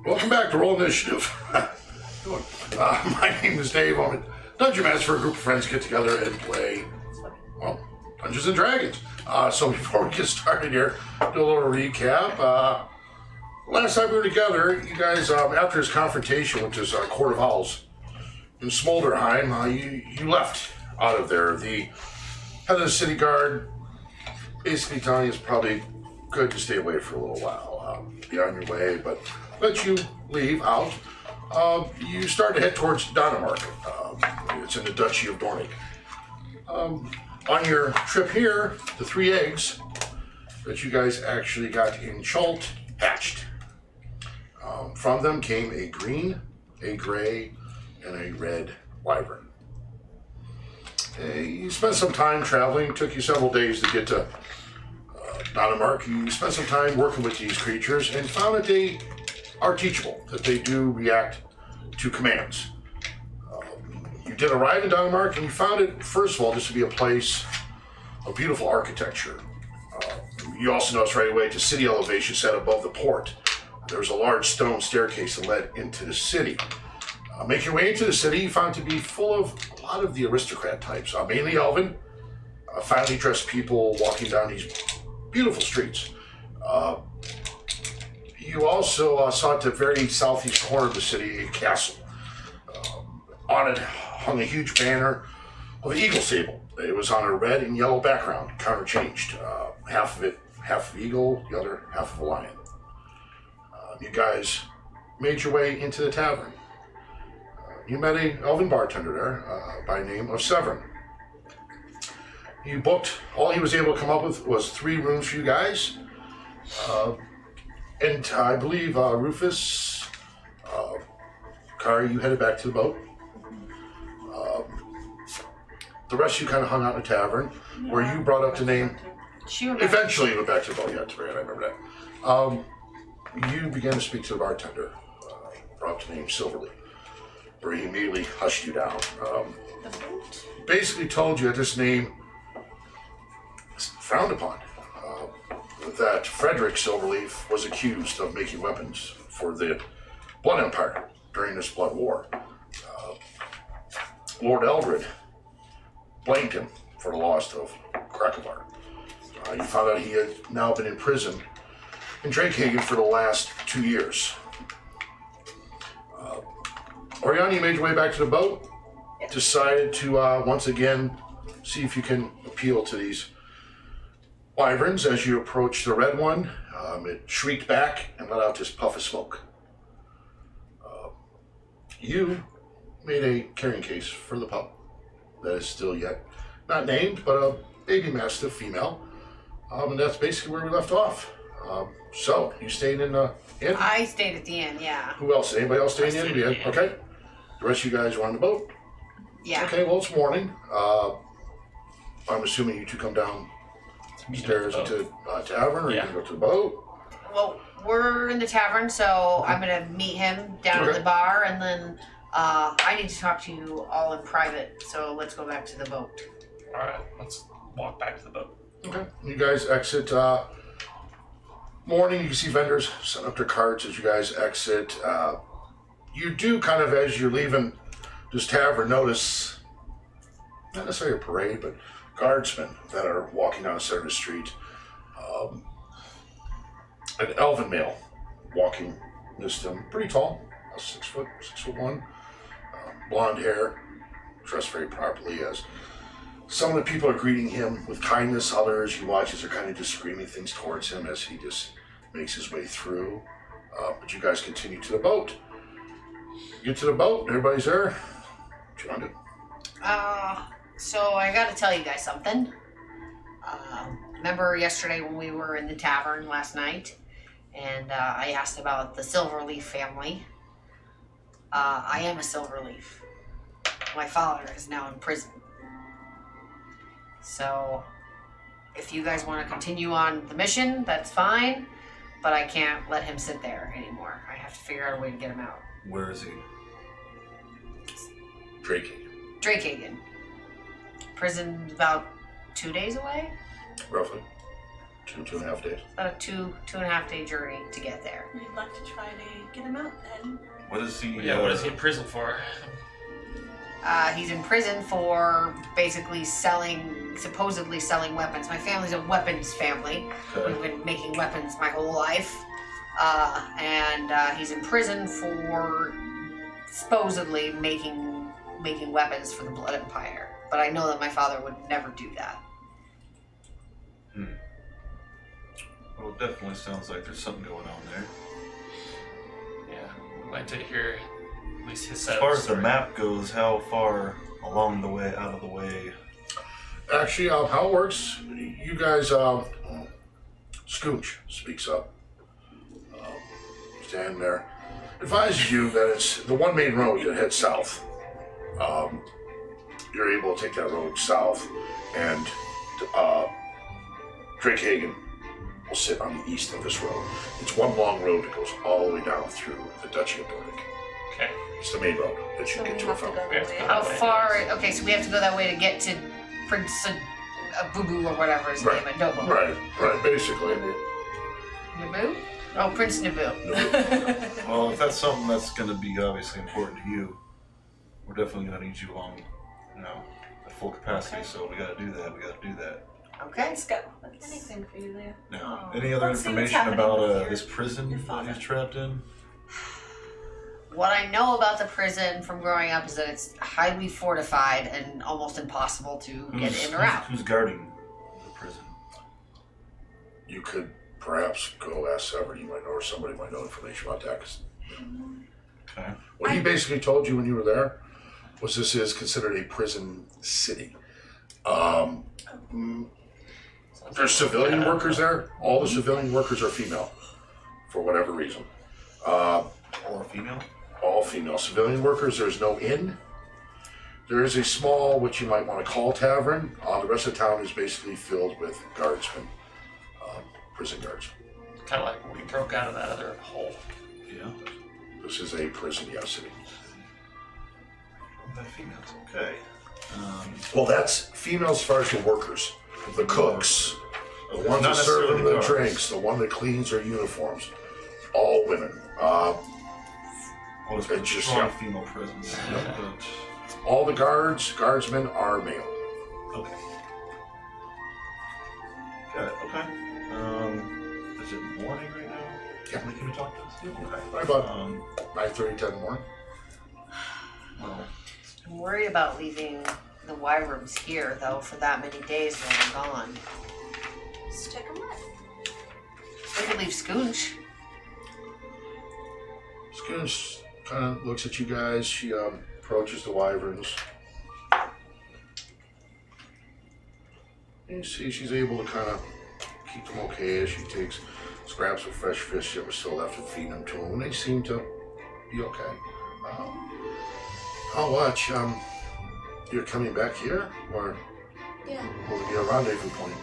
Welcome back to Roll Initiative. My name is Dave. I'm a Dungeon Master for a group of friends get together and play, well, Dungeons and Dragons. So before we get started here, do a little recap. Last time we were together, you guys, after his confrontation with his Court of Owls in Smolderheim, you left out of there. The head of the city guard basically telling you it's probably good to stay away for a little while. Be on your way, but let you leave out. You start to head towards Dänemark. It's in the Duchy of Dornick. On your trip here, the 3 eggs that you guys actually got in Chult hatched. From them came a green, a gray, and a red wyvern. You spent some time traveling. It took you several days to get to Dänemark. You spent some time working with these creatures and found that they are teachable, that they do react to commands. You did arrive in Dänemark and you found it, first of all, just to be a place of beautiful architecture. You also noticed right away, the city elevation set above the port. There was a large stone staircase that led into the city. Making your way into the city, you found it to be full of a lot of the aristocrat types, mainly elven, finely dressed people walking down these beautiful streets. You also saw at the very southeast corner of the city a castle. On it hung a huge banner of the eagle sable. It was on a red and yellow background, counterchanged. Half of it, half of eagle, the other half of a lion. You guys made your way into the tavern. You met an elven bartender there by the name of Severin. You booked, all he was able to come up with was 3 rooms for you guys. And I believe Rufus, Kari, you headed back to the boat. The rest of you kind of hung out in the tavern, where you brought up the name. Eventually you went back to the boat, yeah, that's right, I remember that. You began to speak to the bartender, brought up the name Silverleaf, where he immediately hushed you down. Basically told you that this name is frowned upon. That Frederick Silverleaf was accused of making weapons for the Blood Empire during this Blood War. Lord Eldred blamed him for the loss of Krakovar. You found out he had now been in prison in Drakehagen for the last 2 years. Oriana, you made your way back to the boat, decided to once again see if you can appeal to these wyverns. As you approached the red one, it shrieked back and let out this puff of smoke. You made a carrying case for the pup that is still yet not named, but a baby mastiff female. And that's basically where we left off. So, you stayed in the inn? I stayed at the inn, yeah. Who else? Anybody else stay in the inn? Yeah. Okay. The rest of you guys were on the boat? Yeah. Okay, well, it's morning. I'm assuming you two come down stairs into tavern, or you can go to the boat? Well, we're in the tavern, so I'm going to meet him down at the bar, and then I need to talk to you all in private, so let's go back to the boat. Alright, let's walk back to the boat. Okay. You guys exit. Morning, you can see vendors setting up their carts as you guys exit. You do kind of, as you're leaving this tavern, notice, not necessarily a parade, but guardsmen that are walking down the center of the street. An elven male walking next to him, pretty tall, 6'1", blonde hair, dressed very properly. As some of the people are greeting him with kindness, others you watch as they're kind of just screaming things towards him as he just makes his way through. But you guys continue to the boat. You get to the boat, everybody's there. What you want to do? So I got to tell you guys something. Remember yesterday when we were in the tavern last night, and I asked about the Silverleaf family? I am a Silverleaf. My father is now in prison. So, if you guys want to continue on the mission, that's fine, but I can't let him sit there anymore. I have to figure out a way to get him out. Where is he? Drakehagen. Prison's about 2 days away? Roughly. Two and a half days. About a two and a half day journey to get there. We'd like to try to get him out then. What is he? What is he in prison for? He's in prison for basically supposedly selling weapons. My family's a weapons family. Okay. We've been making weapons my whole life. And he's in prison for supposedly making weapons for the Blood Empire. But I know that my father would never do that. Well, it definitely sounds like there's something going on there. Yeah, we'd like to hear at least his side As far of the as the story. map goes, how far along the way, out of the way? Actually, how it works, you guys, Scooch speaks up. Stand there. Advises you that it's the one main road that heads south. You're able to take that road south, and Drake Hagen will sit on the east of this road. It's one long road that goes all the way down through the Duchy of Nordic. Okay. It's the main road that you So get we to have it to from. go We have that to way. go How that way. far? Okay, so we have to go that way to get to Prince Boo Boo or whatever his Right. name is. Nobu. Right, basically. Naboo? Oh, Prince Naboo. Well, if that's something that's going to be obviously important to you, we're definitely going to need you along, at full capacity. Okay. So we got to do that. Okay. Let's go. Anything for you, Leah. Now, Oh. any other Let's see what's information happening about with your- this prison your that father. he's trapped in? What I know about the prison from growing up is that it's highly fortified and almost impossible to get in or out. Who's guarding the prison? You could perhaps go ask Sever. You might know, or somebody might know information about that. 'Cause Okay. what he basically told you when you were there was this is considered a prison city. There's civilian workers there. All the civilian workers are female, for whatever reason. Or female? All female civilian workers. There's no inn. There is a small, what you might want to call tavern. The rest of the town is basically filled with guardsmen, prison guards. Kind of like when we broke out of that other hole. Yeah. This is a prison, yes, city. That females. Okay. Well, that's females as far as the workers, the cooks, the ones Not that serve necessarily them the guards. drinks, the one that cleans their uniforms. All women. Well, it's It's just, strong yeah. female presence. But, All the guardsmen are male. okay. Got it. Okay. Is it morning right now? Yeah. Can we talk to us? Okay. Right about Um, 9:30, 10 in the morning. well, I'm worried about leaving the wyverns here, though, for that many days when I'm gone. Stick 'em with. We could leave Scooch. Scoons kind of looks at you guys. She approaches the wyverns. You see she's able to kind of keep them okay as she takes scraps of fresh fish that were still left and feeding them to them. And they seem to be okay. How much? You're coming back here? Or Yeah. will it be a rendezvous point?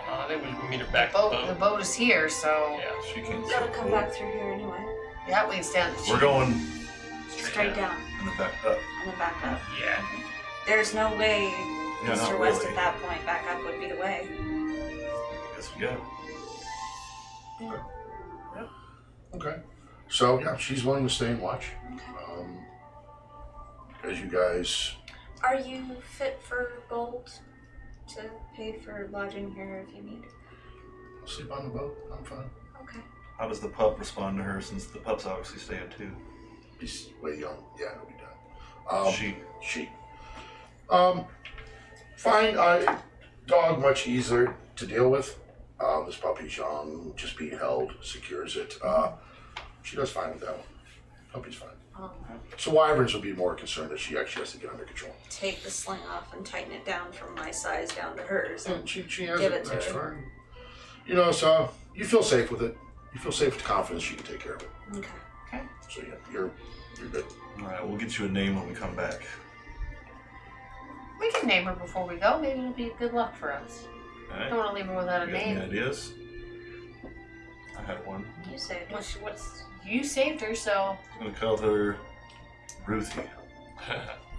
I think we can meet her back The at the boat. boat is here, so Yeah, she can't We gotta see. come back through here anyway. yeah, we can stand. We're going Straight down in the back up. and then back up. Yeah. There's no way Yeah, east not or west really. at that point. Back up would be the way. Guess we got it. Okay. So, yeah, she's willing to stay and watch. As you guys, Are you fit for gold to pay for lodging here if you need? sleep on the boat. I'm fine. Okay. How does the pup respond to her since the pup's obviously staying too? He's way young. Yeah, it'll be done. She. Fine. Dog much easier to deal with. This puppy's young, just being held secures it. She does fine with that one. Puppy's fine. So wyverns will be more concerned that she actually has to get under control. Take the sling off and tighten it down from my size down to hers. And And she has Give it. it to That's her. fine. You know, so you feel safe with it. You feel safe with the confidence she can take care of it. okay. So yeah, you're good. All right, we'll get you a name when we come back. We can name her before we go. Maybe it'll be good luck for us. All I right. don't want to leave her without a You got any name. ideas? I had one. You saved What's, it. what's you saved her, so I'm gonna call her Ruthie.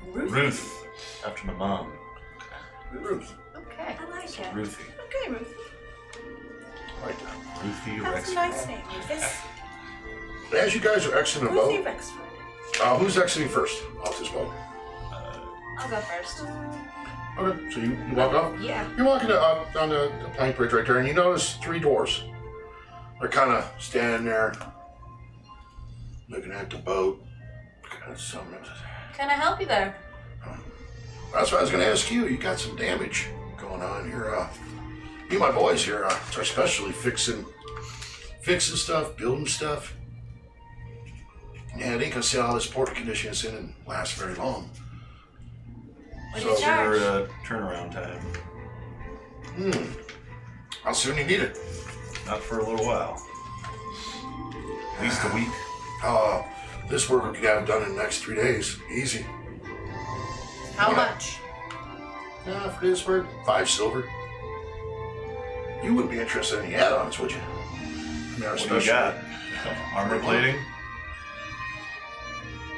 Ruth, after my mom. Ruth. okay. I like it. Ruthie. Okay, Ruth. Like that. Ruthie That's a Rexford. nice name, Rufus. As you guys are exiting the Ruthie boat, Rexford. who's exiting first off this boat? I'll go first. Okay, so you walk off? Yeah. You're walking up on the plank bridge right there, and you notice 3 doors. They're kind of standing there, looking at the boat. Kind of something. Can I help you there? That's what I was going to ask you. You got some damage going on here. Me and my boys here, it's our specialty, fixing stuff, building stuff. Yeah, it ain't gonna see all this port condition it's in and last very long. What do So you charge? Your turnaround time. How soon you need it? Not for a little while. At least a week. This work we could have done in the next 3 days. Easy. How What? much? Yeah, for this work, 5 silver. You wouldn't be interested in any add-ons, would you? I mean, our What do you special. got? Armor plating?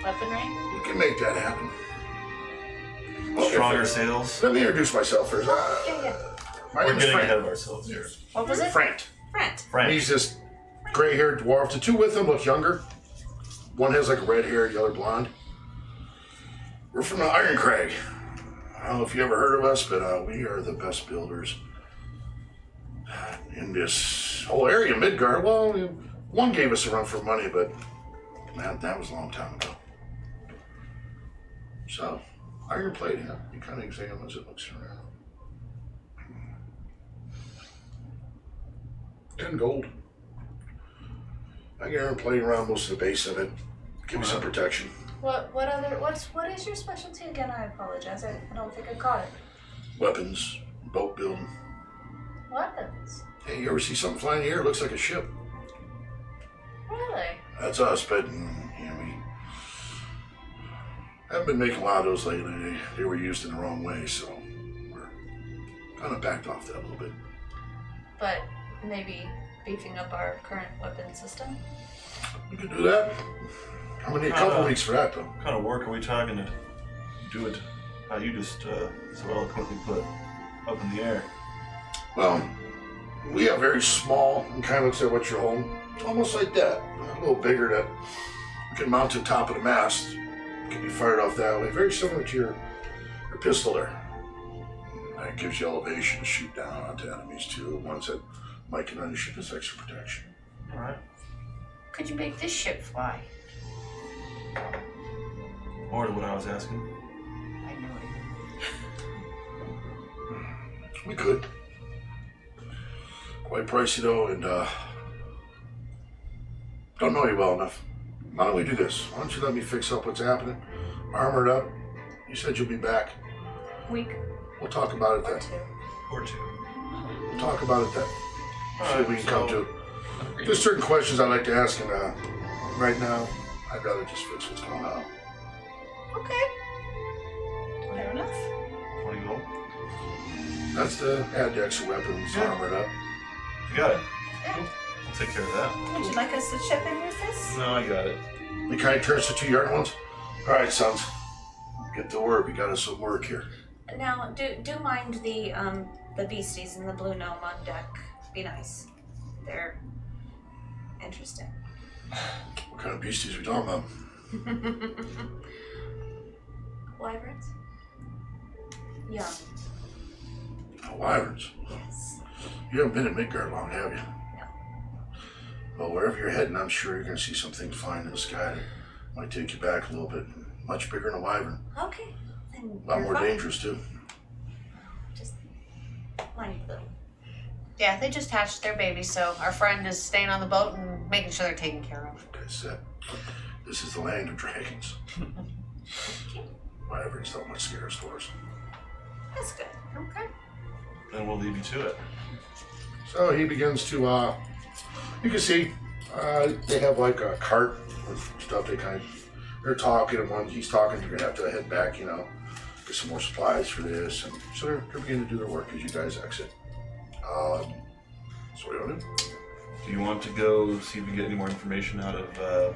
Weaponry? We can make that happen. Well, Stronger if- sails? Let me introduce myself first. Yeah. My We're name is getting ahead Frank. of ourselves here. What was it? Frank. Brent. Frank. He's this gray-haired dwarf. The 2 with him look younger. One has like red hair, the other blonde. We're from the Iron Crag. I don't know if you ever heard of us, but we are the best builders in this whole area, Midgard. Well, one gave us a run for money, but that was a long time ago. So, iron plating, huh? You kind of examine as it looks around. 10 gold. I get iron plating around most of the base of it. Give me some protection. What is your specialty again? I apologize. I don't think I caught it. Weapons, boat building. Weapons. Hey, you ever see something flying in the air? It looks like a ship. Really? That's us, but we haven't been making a lot of those lately. They were used in the wrong way, so we're kind of backed off that a little bit. But maybe beefing up our current weapon system? We could do that. I'm gonna need a couple weeks for that, though. What kind of work are we talking to do it? How you just so eloquently put up in the air. Well, we have very small, and kind of looks like what you're holding. Almost like that. A little bigger that you can mount to the top of the mast. It can be fired off that way. Very similar to your pistol there. That gives you elevation to shoot down onto enemies too. Ones that might get on your ship as extra protection. Alright. Could you make this ship fly? More to what I was asking. I know it. We could. Quite pricey though, and don't know you well enough. Why don't we do this? Why don't you let me fix up what's happening? Armor it up. You said you'll be back. Week We'll talk about it or then. 2. Or 2. We'll talk about it then. See what we can come to. Agreed. There's certain questions I'd like to ask, and right now, I'd rather just fix what's going on. Okay. Fair enough. 20 gold. That's the add the extra weapons, Yeah. armor it up. You got it. Yeah. I'll take care of that. Would you like us to chip in with this? No, I got it. We kind of turns to 2 younger ones. All right, sons, get to work. We got us some work here. Now, do mind the beasties in the blue gnome on deck. Be nice. They're interesting. What kind of beasties we talking about? Wyverns? Young. Oh, wyverns. Yes. You haven't been in Midgard long, have you? No. Well, wherever you're heading, I'm sure you're going to see some things flying in the sky that might take you back a little bit. Much bigger than a wyvern. Okay. Then A lot you're more fine. dangerous, too. Just mind them. Yeah, they just hatched their baby, so our friend is staying on the boat and making sure they're taken care of. Like I said, this is the land of dragons. Wyverns don't much scare us for us. That's good. Okay. Then we'll leave you to it. So he begins to, you can see, they have like a cart with stuff they're talking, and he's talking, you're gonna have to head back, get some more supplies for this, and so they're beginning to do their work as you guys exit. So what do you want to do? Do you want to go see if we get any more information out of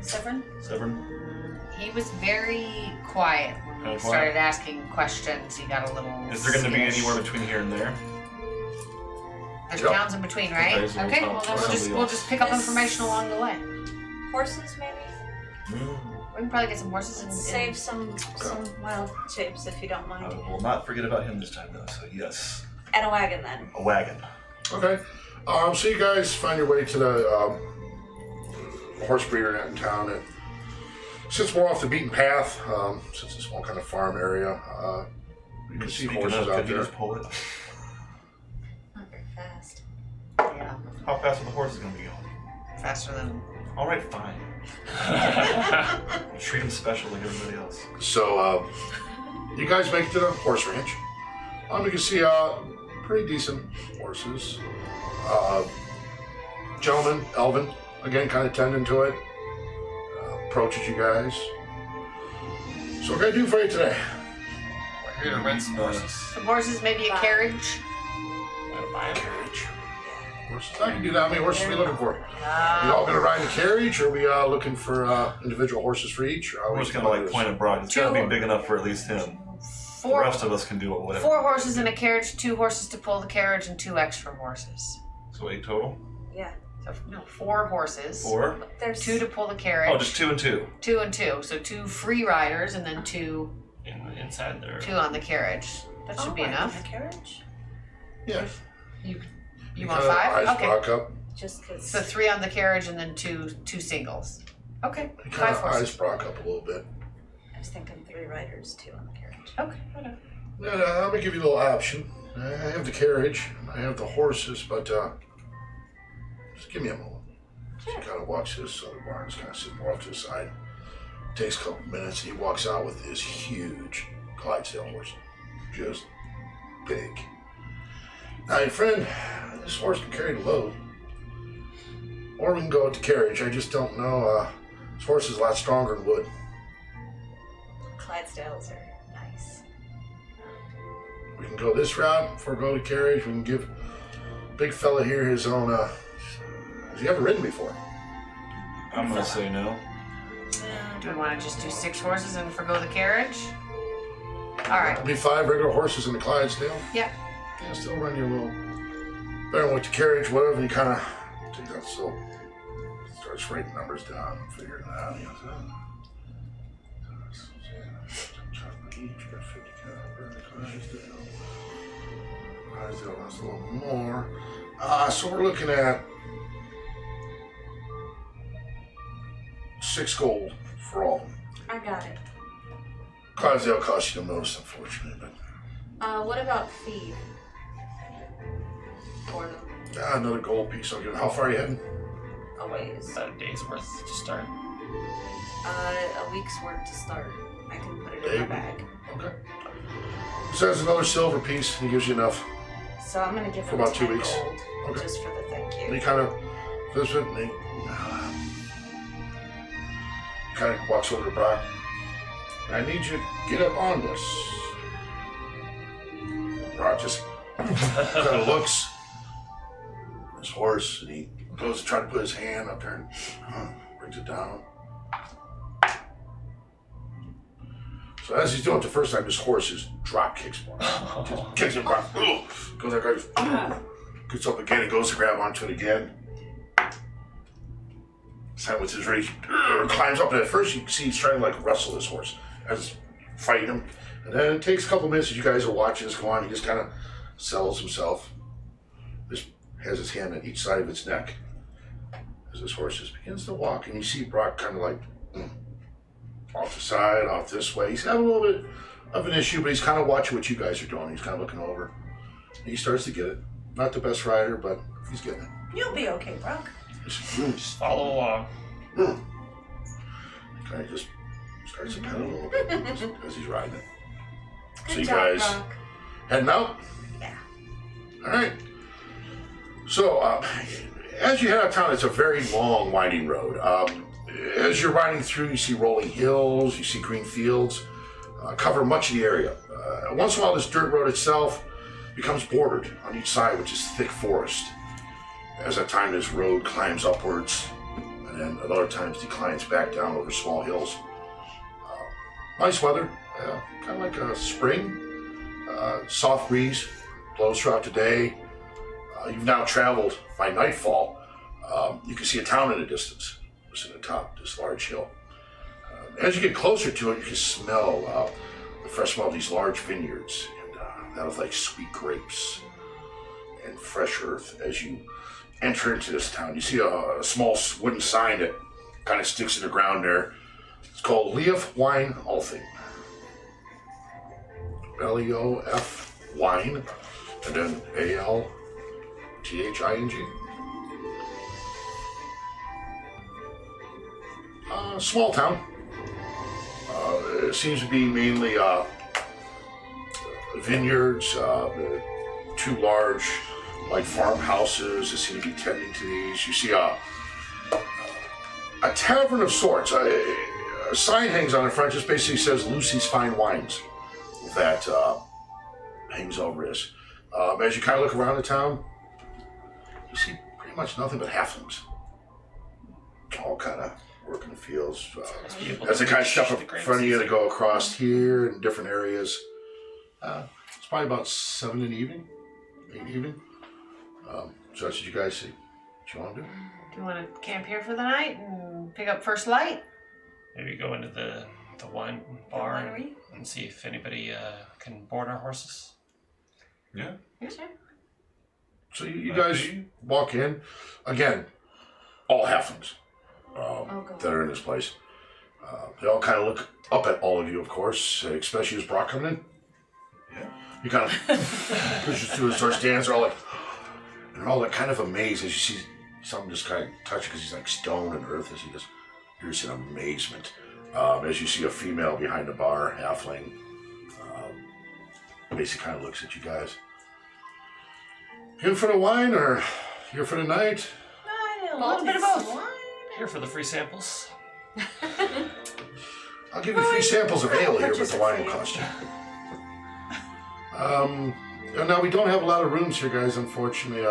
Severin? Severn? He was very quiet when we Kinda started quiet? asking questions. He got a little Is there going to be skittish. anywhere between here and there? There's Yep. towns in between, right? Okay, so we'll Okay, talk well to then somebody we'll else. just pick up Yes. information along the way. Horses, maybe? We can probably get some horses and Save some wild shapes if you don't I mind. will not forget about him this time, though. So yes, And a wagon then. a wagon. Okay. So you guys find your way to the horse breeder in town. And since we're off the beaten path, since it's a small kind of farm area, you can see Speaking horses of, out could you there. just pull it? Not very fast. Yeah, How fast are the horses going to be going? faster than. All right, fine. Treat them special like everybody else. So you guys make it to the horse ranch. You can see pretty decent horses. Gentleman, Elvin, again, kind of tending to it. Approaches you guys. So what can I do for you today? We're here to rent some horses. Some horses, maybe a carriage. Want to buy them? Carriage. Horses. I can do that. How many horses are we looking for? You Uh, all gonna ride in a carriage, or are we looking for individual horses for each? Or how We're we just going to like point and broad. It's got to be big enough for at least him. The four, rest of us can do it, whatever. 4 horses in a carriage, 2 horses to pull the carriage, and 2 extra horses. So 8 total? Yeah. So no, 4 horses. 4? There's 2 to pull the carriage. Oh, just 2 and 2. 2 and 2. So 2 free riders, and then 2 Inside there. on the carriage. That should be enough. In a carriage? Yeah. You want 5? Okay. Eyes up. Just because. So 3 on the carriage, and then 2 singles. Okay. He 5 kind of eyes horses. Brock up a little bit. I was thinking 3 riders, 2 on the carriage. Okay. Whatever. Yeah, let me give you a little option. I have the carriage, I have the horses, but just give me a moment. So he kind of walks to this other barn, just kind of sitting more off to the side. Takes a couple minutes, and he walks out with this huge Clydesdale horse. Just big. Now, your friend, this horse can carry the load. Or we can go with the carriage. I just don't know. This horse is a lot stronger than wood. Clydesdales are nice. We can go this route before we go to carriage. We can give big fella here his own. Has he ever ridden before? I'm going to say no. Do we want to just do 6 horses and forgo the carriage? All right. It'll be 5 regular horses in the Clydesdale. Yeah. Yeah, still run you a little better with the carriage, whatever. You kind of take that, so starts writing numbers down and figuring it out. You know, each got 50 caliber. Clydesdale has a little more. So we're looking at 6 gold for all. I got it. Clydesdale costs you the most, unfortunately, but What about feed? For them. another gold piece. I'll give. How far are you heading? A ways. About a day's worth to start. A week's worth to start. I can put it in Day? my bag. Okay. So that's another silver piece. He gives you enough. So I'm gonna give For them about 2 10 weeks. gold. Okay. Just for the thank And he you. kind of visit and he kind of walks over to Brock. I need you to get up on this. Brock just kind of looks at his horse and he goes to try to put his hand up there and brings it down. So as he's doing it the first time, his horse just drop kicks him. Just kicks him back. Goes like that. Gets up again and goes to grab onto it again. Time with his rage, climbs up, and at first you can see he's trying to like wrestle his horse as fighting him. And then it takes a couple minutes as you guys are watching this go on, he just kind of settles himself. Just has his hand on each side of its neck as this horse just begins to walk, and you see Brock kind of like off the side, off this way. He's having a little bit of an issue, but he's kind of watching what you guys are doing. He's kind of looking over. And he starts to get it. Not the best rider, but he's getting it. You'll be okay, Brock. Just follow along. Kind of just starts to pedal a little bit as he's riding it. Good So you job, guys Brock. heading out? Yeah. All right. So as you head out of town, it's a very long, winding road. As you're riding through, you see rolling hills, you see green fields, cover much of the area. Once in a while, this dirt road itself becomes bordered on each side, which is thick forest. As at times, this road climbs upwards, and then at other times declines back down over small hills. Nice weather, kind of like a spring. Soft breeze blows throughout the day. You've now traveled by nightfall. You can see a town in the distance. It's in the top of this large hill. As you get closer to it, you can smell the fresh smell of these large vineyards, and that of like sweet grapes and fresh earth. As you enter into this town, you see a small wooden sign that kind of sticks in the ground there. It's called Leof Wine Althing. Leof Wine, and then Althiing. Small town. It seems to be mainly vineyards, two large like farmhouses that seem to be tending to these. You see a tavern of sorts. A sign hangs on the front, just basically says Lucy's Fine Wines. That hangs over this. As you kind of look around the town, you see pretty much nothing but halflings. All kind of working the fields. As they kind of step up in front of you to go across here in different areas. It's probably about 7 in the evening, 8 evening. So that's what you guys see. What you want to do? Do you want to camp here for the night and pick up first light? Maybe go into the wine bar and see if anybody can board our horses. Yeah. Sure. So you guys walk in. Again, all halflings that are in this place. They all kind of look up at all of you, of course, especially as Brock coming in. Yeah. You kind of pushes through and starts dancing. They're all like, and they're all like kind of amazed as you see something just kind of touch because he's like stone and earth. As he just, you're just in amazement. As you see a female behind the bar, halfling, basically kind of looks at you guys. Here for the wine or here for the night? A little bit of both. Here for the free samples. I'll give you 3 samples of ale here, but the wine will cost you. Now we don't have a lot of rooms here, guys. Unfortunately,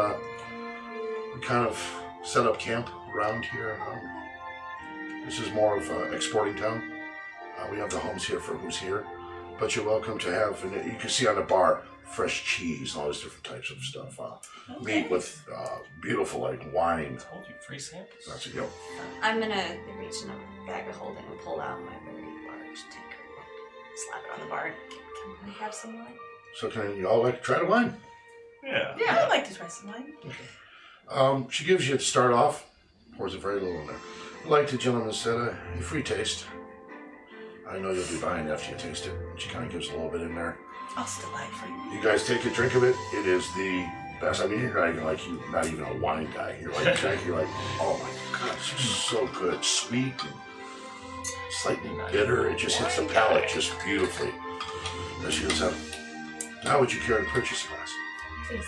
we kind of set up camp around here. This is more of an exporting town. We have the homes here for who's here, but you're welcome to have. And you can see on the bar fresh cheese and all these different types of stuff. Meat with beautiful like wine. I told you, free samples. That's a go. I'm gonna reach in a bag of holding and pull out my very large tankard, slap it on the bar. Can I have some wine? So can you all like to try the wine? Yeah. Yeah, I'd like to try some wine. She gives you to start off. Pours a very little in there. Like the gentleman said, a free taste. I know you'll be buying after you taste it. She kind of gives a little bit in there. I'll still buy it for you. You guys take a drink of it. It is the best. I mean, you're not even like not even a wine guy. You're like, you're like, oh my god, it's so good, sweet and slightly bitter. It just hits the palate just beautifully. As she goes, now would you care to purchase a glass? Please.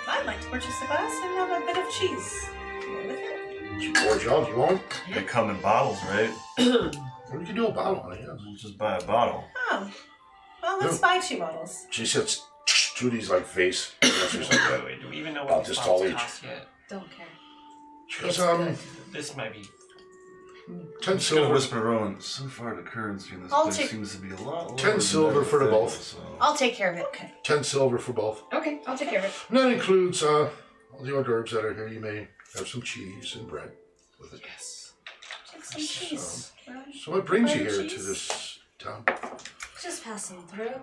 I'd like to purchase a glass and have a bit of cheese. Go with it. She pours y'all. Do you want? They come in bottles, right? We can do a bottle on it. Yeah. We'll just buy a bottle. Oh. Well, let's buy 2 bottles. She sits to these like vase glasses like that. Wait, do we even know About what this these tall bottles each. cost yet? Don't care. She goes, This might be 10 Just gonna silver. whisper Rowan. So far, the currency in this I'll place take- seems to be a lot lower 10 than silver for the everything, both. So. I'll take care of it. Okay. 10 silver for both. Okay, I'll take care of it. And that includes all the hors d'oeuvres that are here. You may have some cheese and bread with it. yes. Take some cheese. So what brings you Bread here and to cheese? this town? Just passing through.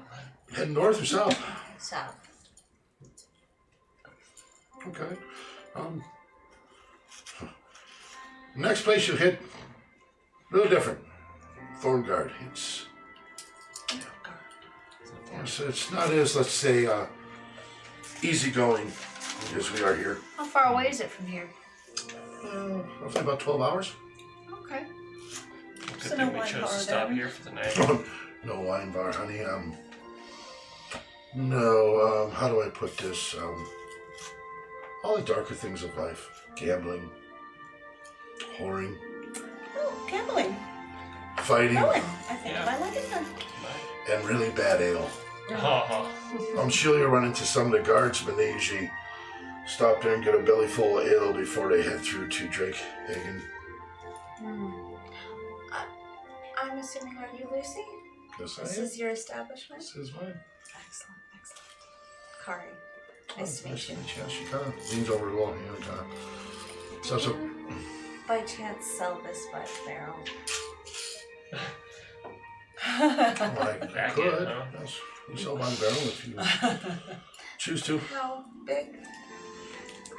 Heading north or south? South. Okay. Next place you hit, a little different. Thorngard. It's not as, let's say, easygoing as we are here. How far away is it from here? Roughly about 12 hours. Okay. Good So thing no we wine chose bar to stop then? here for the night. No wine bar, honey. How do I put this? All the darker things of life. Gambling, whoring, Oh, gambling. fighting, Going. I think Yeah. I like it then. and really bad ale. Oh, I'm sure you'll run into some of the guardsmen. They usually stop there and get a belly full of ale before they head through to Drakehagen. I'm assuming, are you Lucy? Yes, I This am. is your establishment? This is mine. Excellent, excellent. Kari. Nice to meet you. Yeah, she kind of leans over a little hand, kind of. So, By chance, sell this by the barrel. I Back could. in, huh? Yes, you sell by the barrel if you choose to. How big?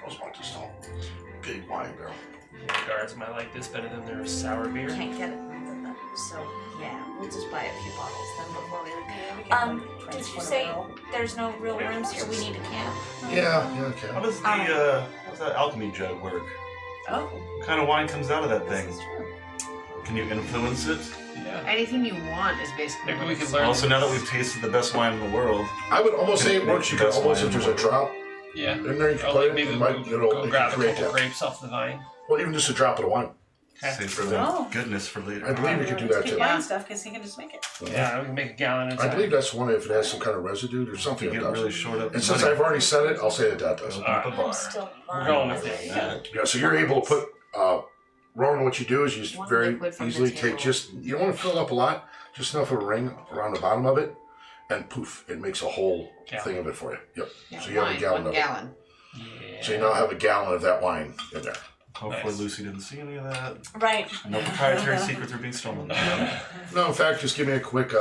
I was about to sell big wine barrel. Guards might like this better than their sour beer. Can't get it from them, so yeah, we'll just buy a few bottles then before we leave. Did you say there's no real rooms here? We need a camp. Yeah, okay. How does how's that alchemy jug work? Oh, What kind of wine comes out of that this thing? is true. Can you influence it? Yeah. Anything you want is basically. Maybe we could learn. Also, now that we've tasted the best wine in the world, I would almost say it works. You can That's almost, wine if there's a in the drop Yeah. in there, you can Oh, put like it. maybe It might, we'll go grab a create couple that. grapes off the vine. Well, even just a drop of the wine. save for the Oh. goodness for later. I believe you could do that Keep too. buying stuff because he can just make it. Yeah, we can make a gallon at a I time. believe that's one if it has some kind of residue or something. You It get does. really short up. And since I've already said it, I'll say that does. Open up a bar. I'm still We're going with it. Yeah. Yeah, so you're able to put. Rowan, what you do is you just One very liquid from the easily table. take just. You don't want to fill it up a lot. Just enough of a ring around the bottom of it, and poof, it makes a whole Gallon. thing of it for you. Yep. Yeah, So you have a wine, gallon one of it. gallon. Yeah. So you now have a gallon of that wine in there. Hopefully Nice. Lucy didn't see any of that. Right. No proprietary secrets are being stolen. No, in fact, just give me a quick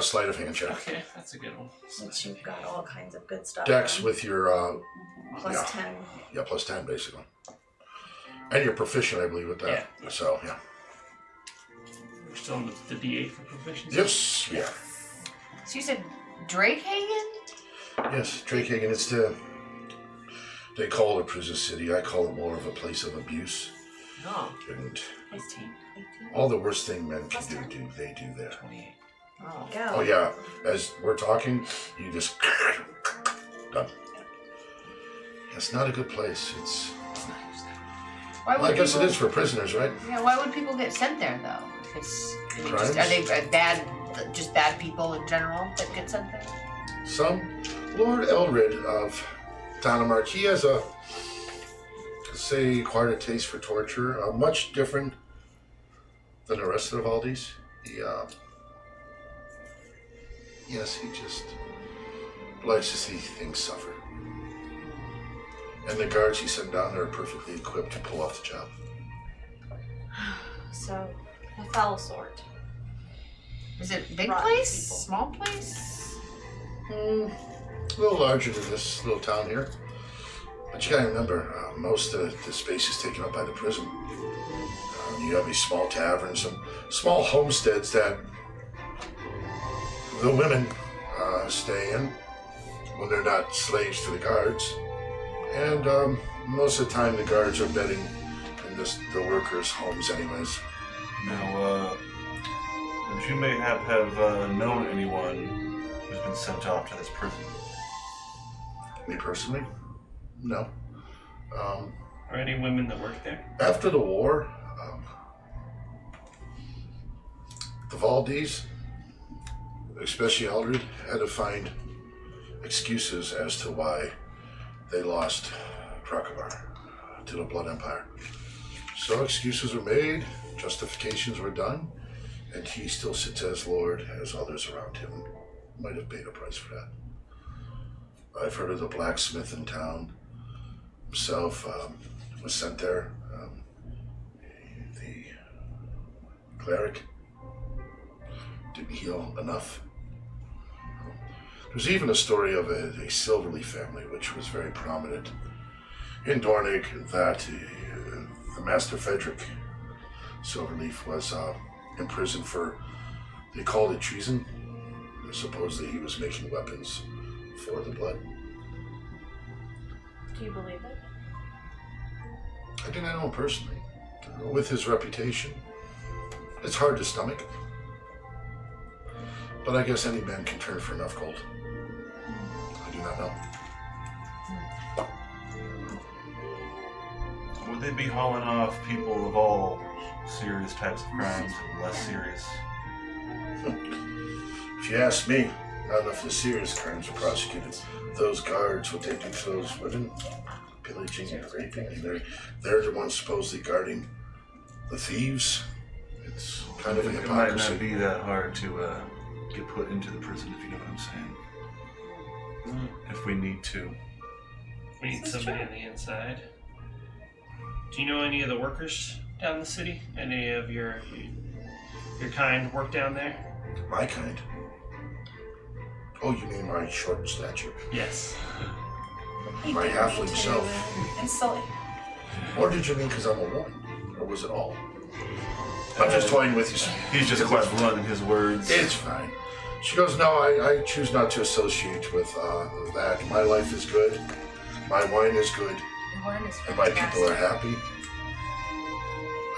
sleight of hand check. Okay, that's a good one. Since you've got all kinds of good stuff. Dex then. with your Plus yeah. 10. Yeah, plus 10 basically. And you're proficient, I believe, with that. Yeah. So yeah. We're still in the D8 for proficiency. Yes, yeah. So you said Drakehagen? Yes, Drake Hagen, it's they call it a prison city. I call it more of a place of abuse. Oh. And 18. all the worst thing men can do, they do there. 28. Oh. Go. Oh yeah, as we're talking, you just done. It's not a good place. It's Why well, I would guess it people- is for prisoners, right? Yeah, why would people get sent there though? Because I mean, just, Crimes? are they just bad people in general that get sent there? Some Lord Elred of Danimark, he has acquired a taste for torture, much different than the rest of the Valdis. He just likes to see things suffer. And the guards he sent down there are perfectly equipped to pull off the job. So, a foul sort. Is it a big Rotten place? people. Small place? A little larger than this little town here. But you gotta remember, most of the space is taken up by the prison. You have these small taverns, some small homesteads that the women stay in when they're not slaves to the guards. And most of the time the guards are bedding in the workers' homes anyways. Now, would you may have known anyone who's been sent off to this prison? Me personally, no. Are any women that work there? After the war, the Valdis, especially Eldred, had to find excuses as to why they lost Krakovar to the Blood Empire. So excuses were made, justifications were done, and he still sits as Lord, as others around him might have paid a price for that. I've heard of the blacksmith in town himself was sent there. The cleric didn't heal enough. There's even a story of a Silverleaf family, which was very prominent in Dornick, that the Master Frederick Silverleaf was imprisoned for, they called it treason. Supposedly he was making weapons for the blood. Do you believe it? I do not know him personally. With his reputation, it's hard to stomach. But I guess any man can turn for enough gold. I do not know. Would they be hauling off people of all serious types of crimes and less serious? If you ask me, not enough of the serious crimes are prosecuted. Those guards, what they do to those women, pillaging and raping, and they're the ones supposedly guarding the thieves. It's kind of a It might hypocrisy. not be that hard to get put into the prison, if you know what I'm saying. If we need to. We need This is somebody true. on the inside. Do you know any of the workers down the city? Any of your kind work down there? My kind. Oh, you mean my short stature? Yes. He My didn't halfling mean to self. insult you. Or did you mean because I'm a woman? Or was it all? I'm just toying with you. He's just quite blunt in his words. It's fine. She goes, no, I choose not to associate with that. My life is good. My wine is good. Your wine is And my people are fantastic. happy.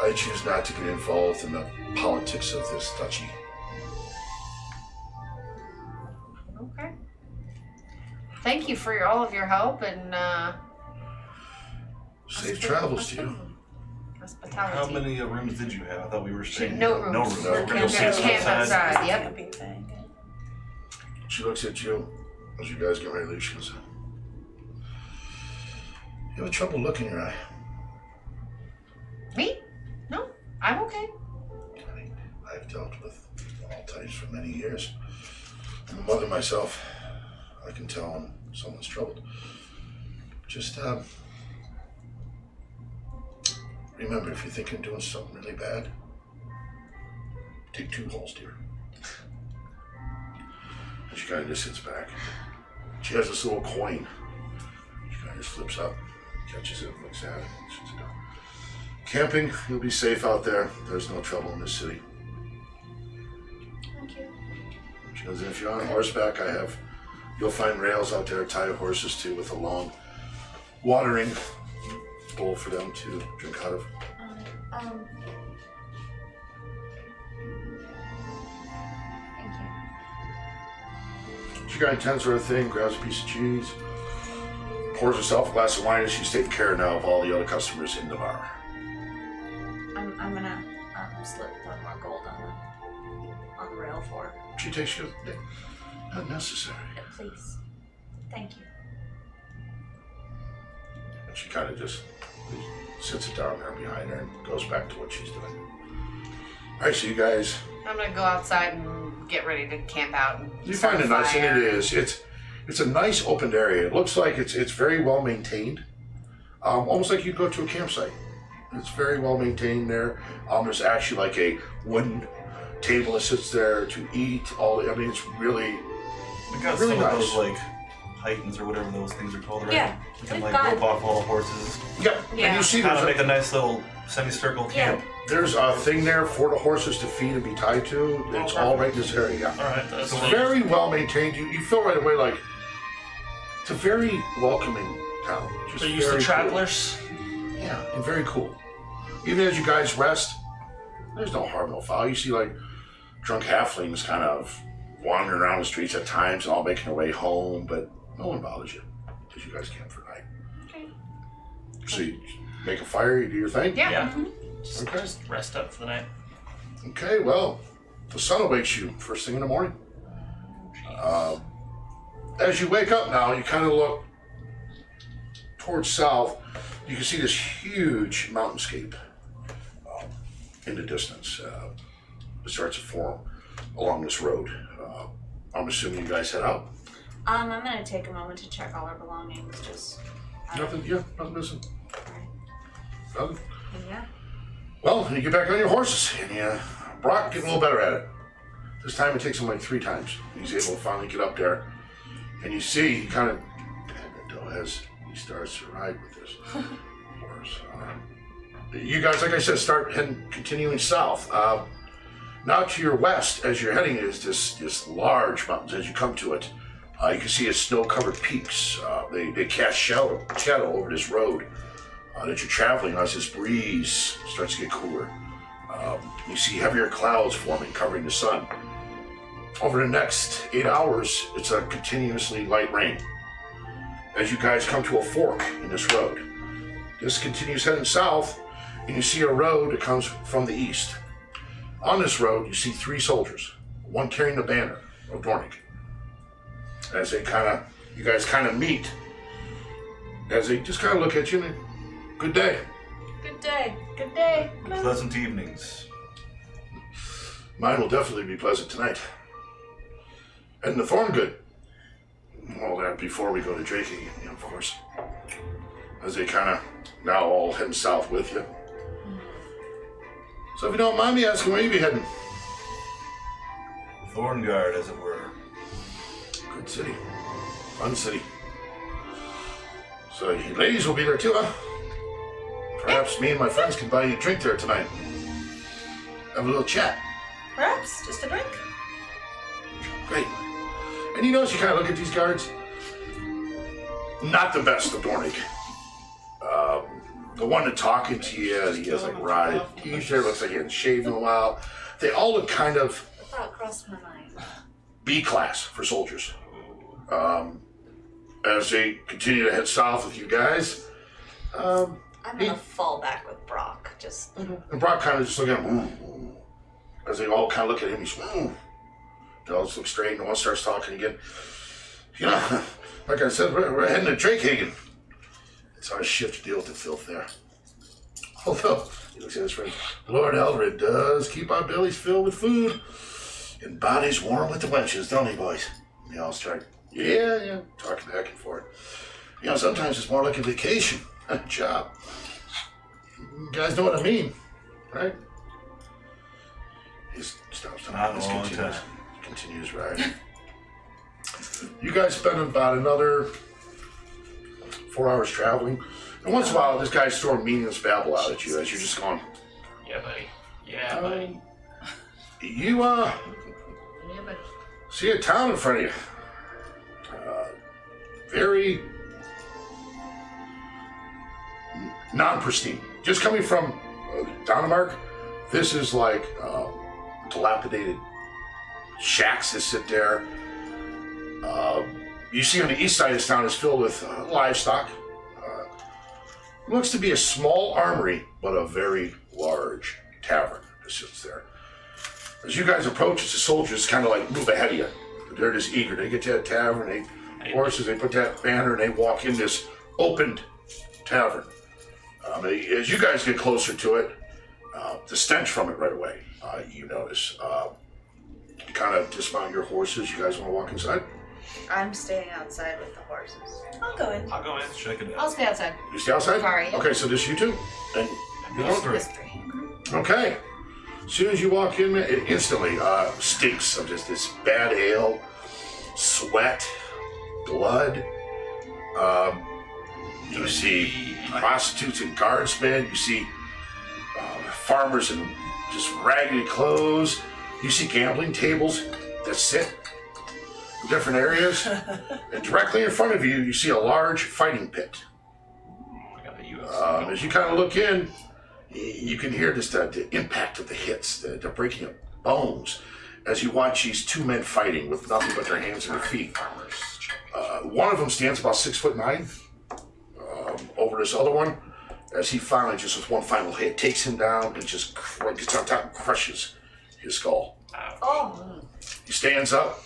I choose not to get involved in the politics of this duchy. Okay. Thank you for all of your help and Safe travels to you. hospitality. How many rooms did you have? I thought we were staying. No No rooms. rooms. No, We're we're gonna gonna sleep camp outside. Yep. Camping thing. She looks at you as you guys get ready to leave. She goes, you have trouble looking in your eye. Me? No, I'm okay. I've dealt with all types for many years. I'm a mother myself. I can tell when someone's troubled. Just remember, if you think you're doing something really bad, dig 2 holes, dear. And she kind of just sits back. She has this little coin. She kind of just flips up, catches it, looks at it, and sits it down. Camping, you'll be safe out there. There's no trouble in this city. Thank you. She goes, if you're on horseback, you'll find rails out there, tie horses to with a long watering bowl for them to drink out of. Thank you. She kind of tends to her thing, grabs a piece of cheese, pours herself a glass of wine, and she's taking care now of all the other customers in the bar. I'm gonna slip one more gold on the rail for her. She takes you, not necessary. Please. Thank you. And she kind of just sits it down there behind her and goes back to what she's doing. All right, so you guys, I'm gonna go outside and get ready to camp out. And you start find a it nice, and fire. it is. It's a nice open area. It looks like it's very well maintained, almost like you go to a campsite. It's very well maintained there. There's actually like a wooden table that sits there to eat. It's really We got really some of nice. those like heightens or whatever those things are called, right? Yeah, You can we've like got- rope off all the horses. yeah. And Yeah. you see Kind of there's make a nice little semicircle camp. there's a thing there for the horses to feed and be tied to. It's all right in this area. Yeah. All right, that's It's fine. very well maintained. You feel right away like it's a very welcoming town. Just They're used to very travelers. Cool. Yeah, and very cool. Even as you guys rest, there's no harm, no foul. You see like drunk halflings kind of wandering around the streets at times and all making their way home, but no one bothers you because you guys camp for night. Okay. So you make a fire, you do your thing. Yeah. Just, Okay. just rest up for the night. Okay, well, the sun awakes you first thing in the morning. As you wake up now, you kind of look towards south. You can see this huge mountainscape in the distance. It starts to form along this road. I'm assuming you guys head out. I'm gonna take a moment to check all our belongings. Just. Nothing missing. Alright. Nothing. Yeah. Well, you get back on your horses, and Brock getting a little better at it. This time it takes him like 3 times. He's able to finally get up there, and you see he kind of as he starts to ride with this horse. You guys, like I said, start continuing south. Now to your west, as you're heading, is this large mountains. As you come to it, you can see its snow-covered peaks. They cast shadow over this road that you're traveling as this breeze starts to get cooler. You see heavier clouds forming, covering the sun. Over the next 8 hours, it's a continuously light rain. As you guys come to a fork in this road, this continues heading south, and you see a road that comes from the east. On this road, you see 3 soldiers, one carrying the banner of Dornick. As you guys kind of meet, as they just kind of look at you and good day. Good day. Good day. Pleasant evenings. Mine will definitely be pleasant tonight. And the Thorngood. All that before we go to drinking, of course. as they kind of now all heading south with you. So if you don't mind me asking, where you be heading? Thorngard, as it were. Good city. Fun city. So you ladies will be there too, huh? Perhaps me and my friends can buy you a drink there tonight. Have a little chat. Perhaps just a drink. Great. And you notice you kind of look at these guards. Not the best of Dornick. The one that's talking to you, he has like rotted t-shirt, looks like he hasn't shaved in a while. They all look kind of The thought crossed my mind. B class for soldiers. As they continue to head south with you guys, I'm gonna fall back with Brock. Just and Brock kind of just looking at him, as they all kind of look at him. He's, they all just look straight, and one starts talking again. You know, like I said, we're heading to Drakehagen. It's our shift to deal with the filth there. Although, he looks at his friend, Lord Eldred does keep our bellies filled with food and bodies warm with the wenches, don't he, boys? And they all start, yeah, talking back and forth. You know, sometimes it's more like a vacation, a job. You guys know what I mean, right? He stops Not down. in a long time. Continues riding. You guys spend about another 4 hours traveling. And once in a while, this guy's throwing meaningless babble out at you as you're just going, Yeah, buddy. Yeah, buddy. you, Yeah, but see a town in front of you. Very non-pristine. Just coming from Dänemark, this is like dilapidated shacks that sit there. You see on the east side of this town is filled with livestock. Looks to be a small armory, but a very large tavern that sits there. As you guys approach, it's the soldiers kind of like move ahead of you. They're just eager. They get to that tavern, horses, they put that banner, and they walk in this opened tavern. As you guys get closer to it, the stench from it right away, you notice. You kind of dismount your horses. You guys want to walk inside? I'm staying outside with the horses. I'll go in. I'll go in. Check it I'll out. stay outside. You stay outside? Sorry, yeah. Okay, so just you two? And Those three. This three. okay. As soon as you walk in, it instantly stinks of just this bad ale, sweat, blood. You see prostitutes and guardsmen. You see farmers in just raggedy clothes. You see gambling tables that sit in different areas. And directly in front of you, you see a large fighting pit. I got the US. As you kind of look in, you can hear just the impact of the hits, the breaking of bones, as you watch these two men fighting with nothing but their hands and their feet. One of them stands about 6'9", over this other one, as he finally, just with one final hit, takes him down and just gets on top and crushes his skull. Oh, He stands up,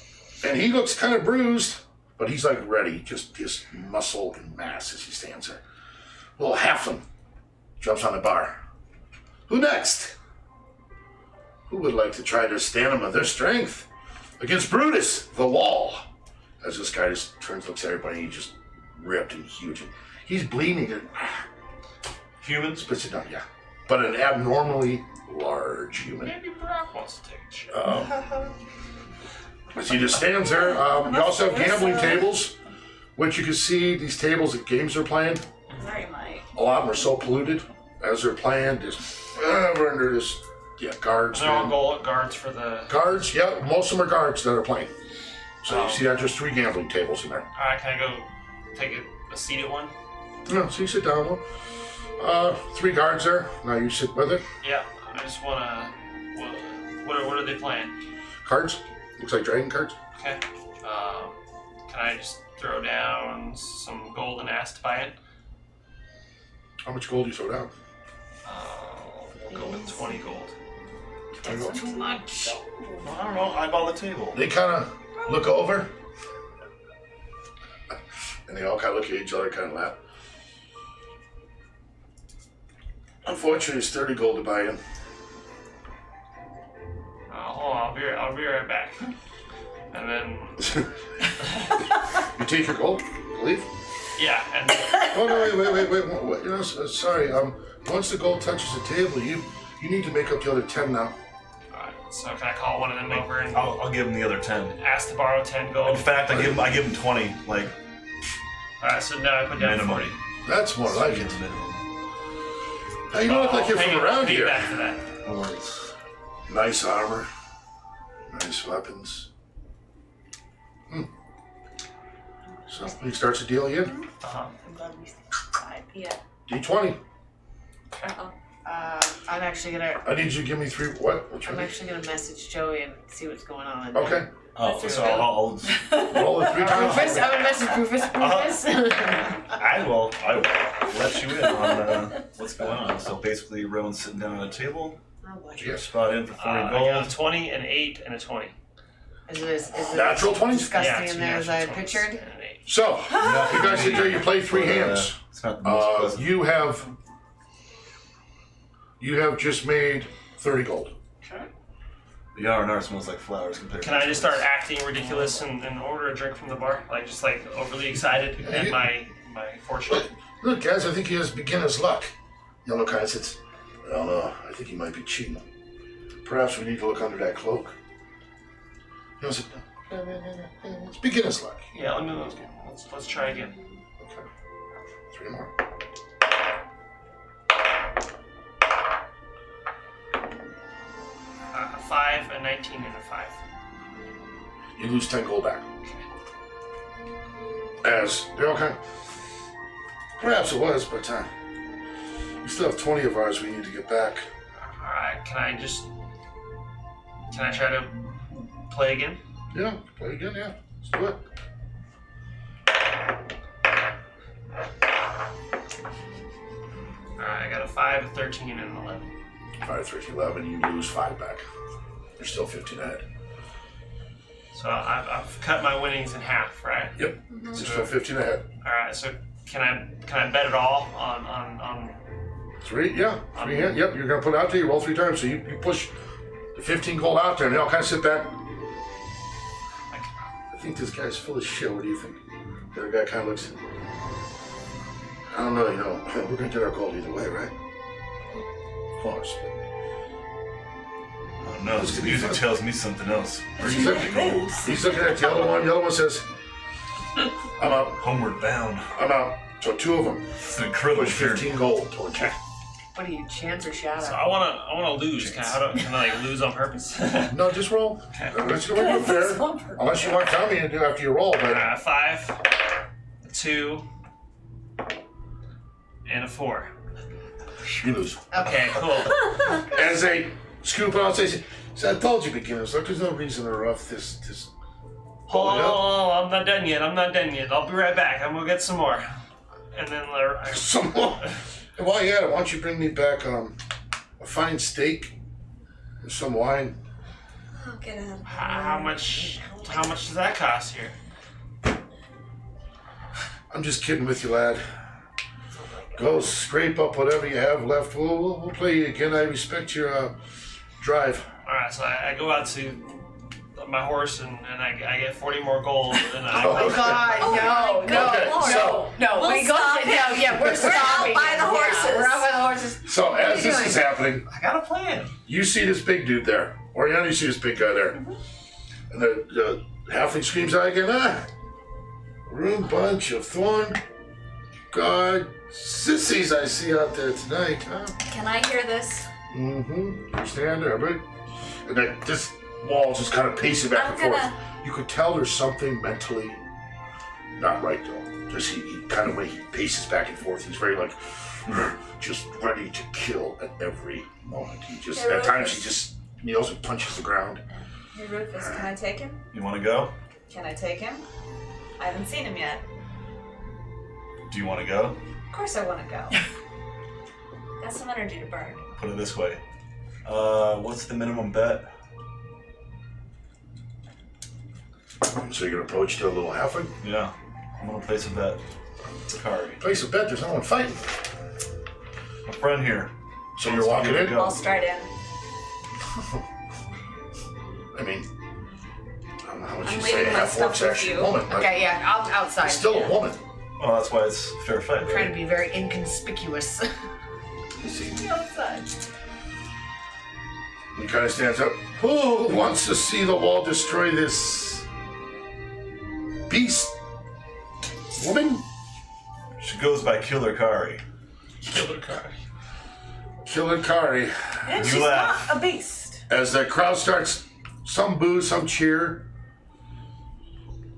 and he looks kind of bruised, but he's like ready, just his muscle and mass as he stands there. Little halfling jumps on the bar. Who next? Who would like to try to stand them of their strength against Brutus, the wall? As this guy just turns, looks at everybody, he's just ripped and huge. He's bleeding and Humans? spits it down, yeah. But an abnormally large human. Maybe Brock wants to take a shot. As he just stands there, you also have gambling tables, which you can see these tables that games are playing. Very might. A lot of them are so polluted as they're playing, just we're under this, guards. They're all man. guards for the. Guards, yeah, most of them are guards that are playing. So you see that there's 3 gambling tables in there. Alright, can I go take a seat at one? No, so you sit down. 3 guards there. Now you sit with it. Yeah, I just wanna. What are they playing? Cards. Looks like dragon cards. Okay. Can I just throw down some gold and ask to buy it? How much gold do you throw down? We'll go with 20 gold. That's too much. I don't know. Eyeball the table. They kind of look over, and they all kind of look at each other, kind of laugh. Unfortunately, it's 30 gold to buy in. Hold on, I'll be right back. And then You take your gold, leave. Yeah, and Oh no! Wait! You know, sorry. Once the gold touches the table, you need to make up the other 10 now. so can I call one of them over and I'll give him the other 10. ask to borrow 10 gold? In fact, I give him 20. Like Alright, so now I put down minimum. 40. That's more like it. Minimum. Hey, you don't look like you're I'll from around pay you here. back for that. No worries. Nice armor, nice weapons. So he starts the deal again. Uh-huh. I'm glad we died. Yeah. D20. Uh-oh. I'm actually gonna. I need you to give me 3. What? Which I'm one? actually gonna message Joey and see what's going on. Okay. Oh, That's so your I'll Roll it 3 times. Rufus, I'm gonna message Rufus. I will let you in on what's going on. So basically, everyone's sitting down at a table. Oh boy. Yes. Spot in for 40 I gold. got a 20, an 8, and a 20. Is it Natural 20s? disgusting two in there as I natural 20s pictured? and an 8. So you guys sit there. You play 3 hands. It's not the most pleasant. You have just made 30 gold. The R&R smells like flowers compared Can to I just start acting ridiculous and order a drink from the bar? Like, just like overly excited at my fortune? Look, guys, I think he has beginner's luck. Yellow kind sits. I don't know. I think he might be cheating. Perhaps we need to look under that cloak. He goes, no. It's beginner's luck. Yeah, let's try again. Okay. 3 more. A 5, a 19, and a 5. You lose 10 gold back. As they all kind of, perhaps it was, but we still have 20 of ours we need to get back. Alright, can I try to play again? Yeah, play again, yeah. Let's do it. Alright, I got a 5, a 13, and an 11. 5, 13, 11, you lose 5 back. You're still 15 ahead. So I've cut my winnings in half, right? Yep. You're still 15 ahead. Alright, so can I bet it all on 3, yeah. 3 hand. Yep, you're gonna put it out there, you roll 3 times, so you push the 15 gold out there and they all kind of sit back. I think this guy's full of shit. What do you think? The other guy kind of looks. I don't know, we're gonna get our gold either way, right? Of course. Oh no, this music tells me something else. He's looking at the other one. The other one says, I'm out. Homeward bound. I'm out. So 2 of them It's an incredible push 15 gold towards you. What are you, chance or shadow? So I wanna lose. Can I like lose on purpose? No, just roll. Okay. Let's go with fair. Unless you want to tell me to do after you roll, but 5, a 2, and a 4. you lose. Okay. Cool. As they scoop out, say, so I told you, beginners, look, there's no reason to rough this. Hold on, I'm not done yet. I'll be right back. I'm gonna get some more. And then Some more. And while you're at it, why don't you bring me back a fine steak and some wine? I'll get out. how much does that cost here? I'm just kidding with you, lad. Go scrape up whatever you have left. We'll play you again. I respect your drive. Alright, so I go out to my horse and I get 40 more gold and Oh my God! No! Okay, so- No! We'll We go stop sit down. Yeah, we're out stopping. by the horses. Yeah, we're out by the horses. So What are as you this doing? is happening, I got a plan. you see this big dude there. Oriana, you see this big guy there. And the halfling screams out again, room bunch of thorn guard sissies I see out there tonight, huh? Can I hear this? Mm-hmm. You stand there, but and then this wall just kind of pacing back I'm and forth. gonna- You could tell there's something mentally not right though. Just he kind of way he paces back and forth. He's very like just ready to kill at every moment. He just Hey, at times Rufus. he just kneels and punches the ground. Hey Rufus, can I take him? You want to go? Can I take him? I haven't seen him yet. Do you want to go? Of course I want to go. Got some energy to burn. Put it this way. What's the minimum bet? So you're gonna approach to a little halfling? Yeah, I'm gonna place a bet. Kari, Place a bet. There's no one fighting. my friend here. So you're walking in. Go. I'll stride in. I mean, I don't know how much I'm you leaving say my half stuff orc's with actually you. a woman, but Okay, yeah, I'm outside. it's still a woman. Well, that's why it's a fair fight, I'm trying to right? be very inconspicuous. You see, The outside. he kind of stands up. Who wants to see the wall destroy this beast? Woman? She goes by Killer Kari. Killer Kari. Killer Kari. And You she's laugh. not a beast. As the crowd starts, some boo, some cheer.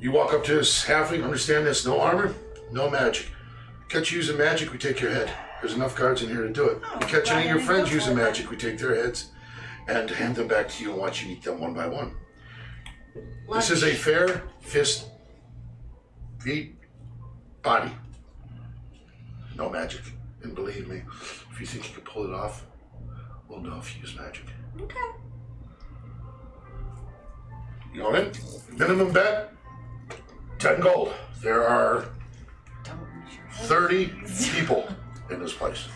You walk up to this halfling, understand this, no armor, no magic. Catch you using magic, we take your head. There's enough guards in here to do it. Oh, You catch any of your well, friends go using for it. magic, we take their heads and hand them back to you and watch you eat them one by one. This is a fair fist, feet, body. No magic. And believe me, if you think you can pull it off, we'll know if you use magic. Okay. You know in? Minimum bet, 10 gold. There are Don't lose your head. 30 people in this place.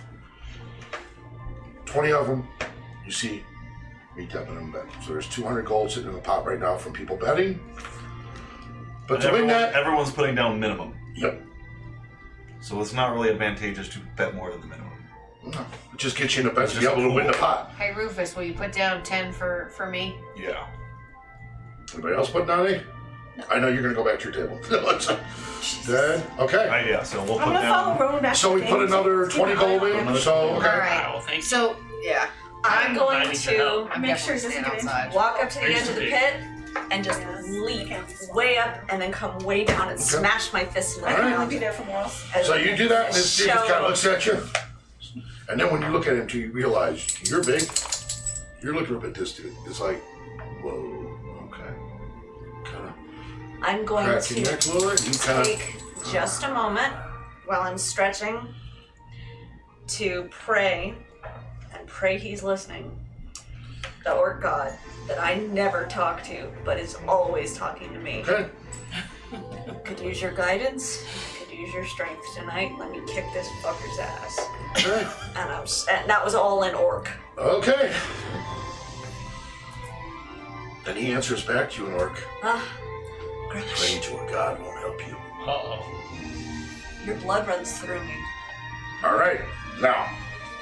20 of them, you see, meet that minimum bet. So there's 200 gold sitting in the pot right now from people betting. But to win that, Everyone's putting down minimum. yep, So it's not really advantageous to bet more than the minimum. it just gets you in a bet It's to be just able to win the cool. pot. Hey Rufus, will you put down 10 for me? Yeah. Anybody else putting down any? I know you're gonna go back to your table. Then, okay. Yeah, so we'll I'm put gonna follow down. Rowan back. So to we the put thing. another Keep 20 an eye gold on in. him. So, okay. Alright. Well, thank you. So, yeah. I'm going I need your help. to I'm Make sure definitely he doesn't staying get outside. injured. walk up to the Thanks edge of for the being- pit and just leap way up and then come way down and smash my fist in the I can only ground. be there for morals. as So you do that, and this dude just kind of show- looks at you. And then when you look at him, too, you realize you're big. You're looking up at this dude. It's like, whoa, okay. Kind of I'm going crack your to neck a little bit. You kind of, take just a moment while I'm stretching to pray and pray he's listening. The orc god that I never talk to but is always talking to me. okay. Could use your guidance, could use your strength tonight. Let me kick this fucker's ass. Okay. And that was all in orc. Okay. Then he answers back to you in orc. Praying to a god won't help you. Uh-oh. Your blood runs through me. All right. Now,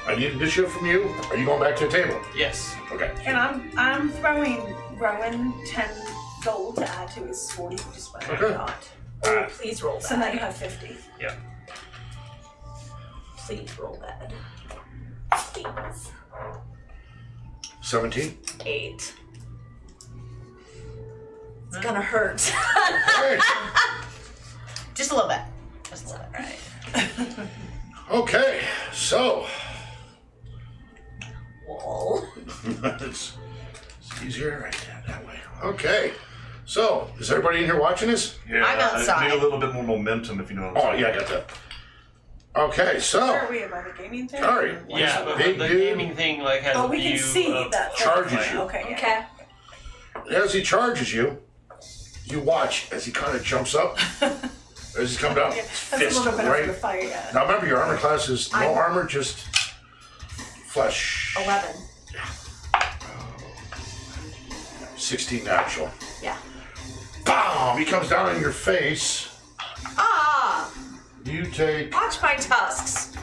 I need initiative from you. Are you going back to the table? Yes. Okay. And I'm throwing Rowan 10 gold to add to his 40, which is what Okay. I got. Oh, please roll So now bad. you have 50. Yeah. Please roll bad. Please. 17. 8. It's gonna hurt. Okay. Just a little bit. Just a little bit. Alright. Okay. So, Wall. it's easier right there, that way. Okay. So, is everybody in here watching this? Yeah, I'm I outside. need a little bit more momentum, if you know what I'm Oh, saying. yeah, I got that. Okay, Where so, are we about the gaming thing? sorry. Yeah, but Big the dude gaming thing like has Oh, a we can view see of that. charges you. Okay, yeah. Okay. As he charges you, you watch as he kind of jumps up. As he's coming down, Yeah, fist that's a little bit after the right. fire, yeah. Now remember, your armor class is no I'm- armor, just flesh. 11. 16 natural. Yeah. Bam! He comes down on your face. Ah! You take Watch my tusks.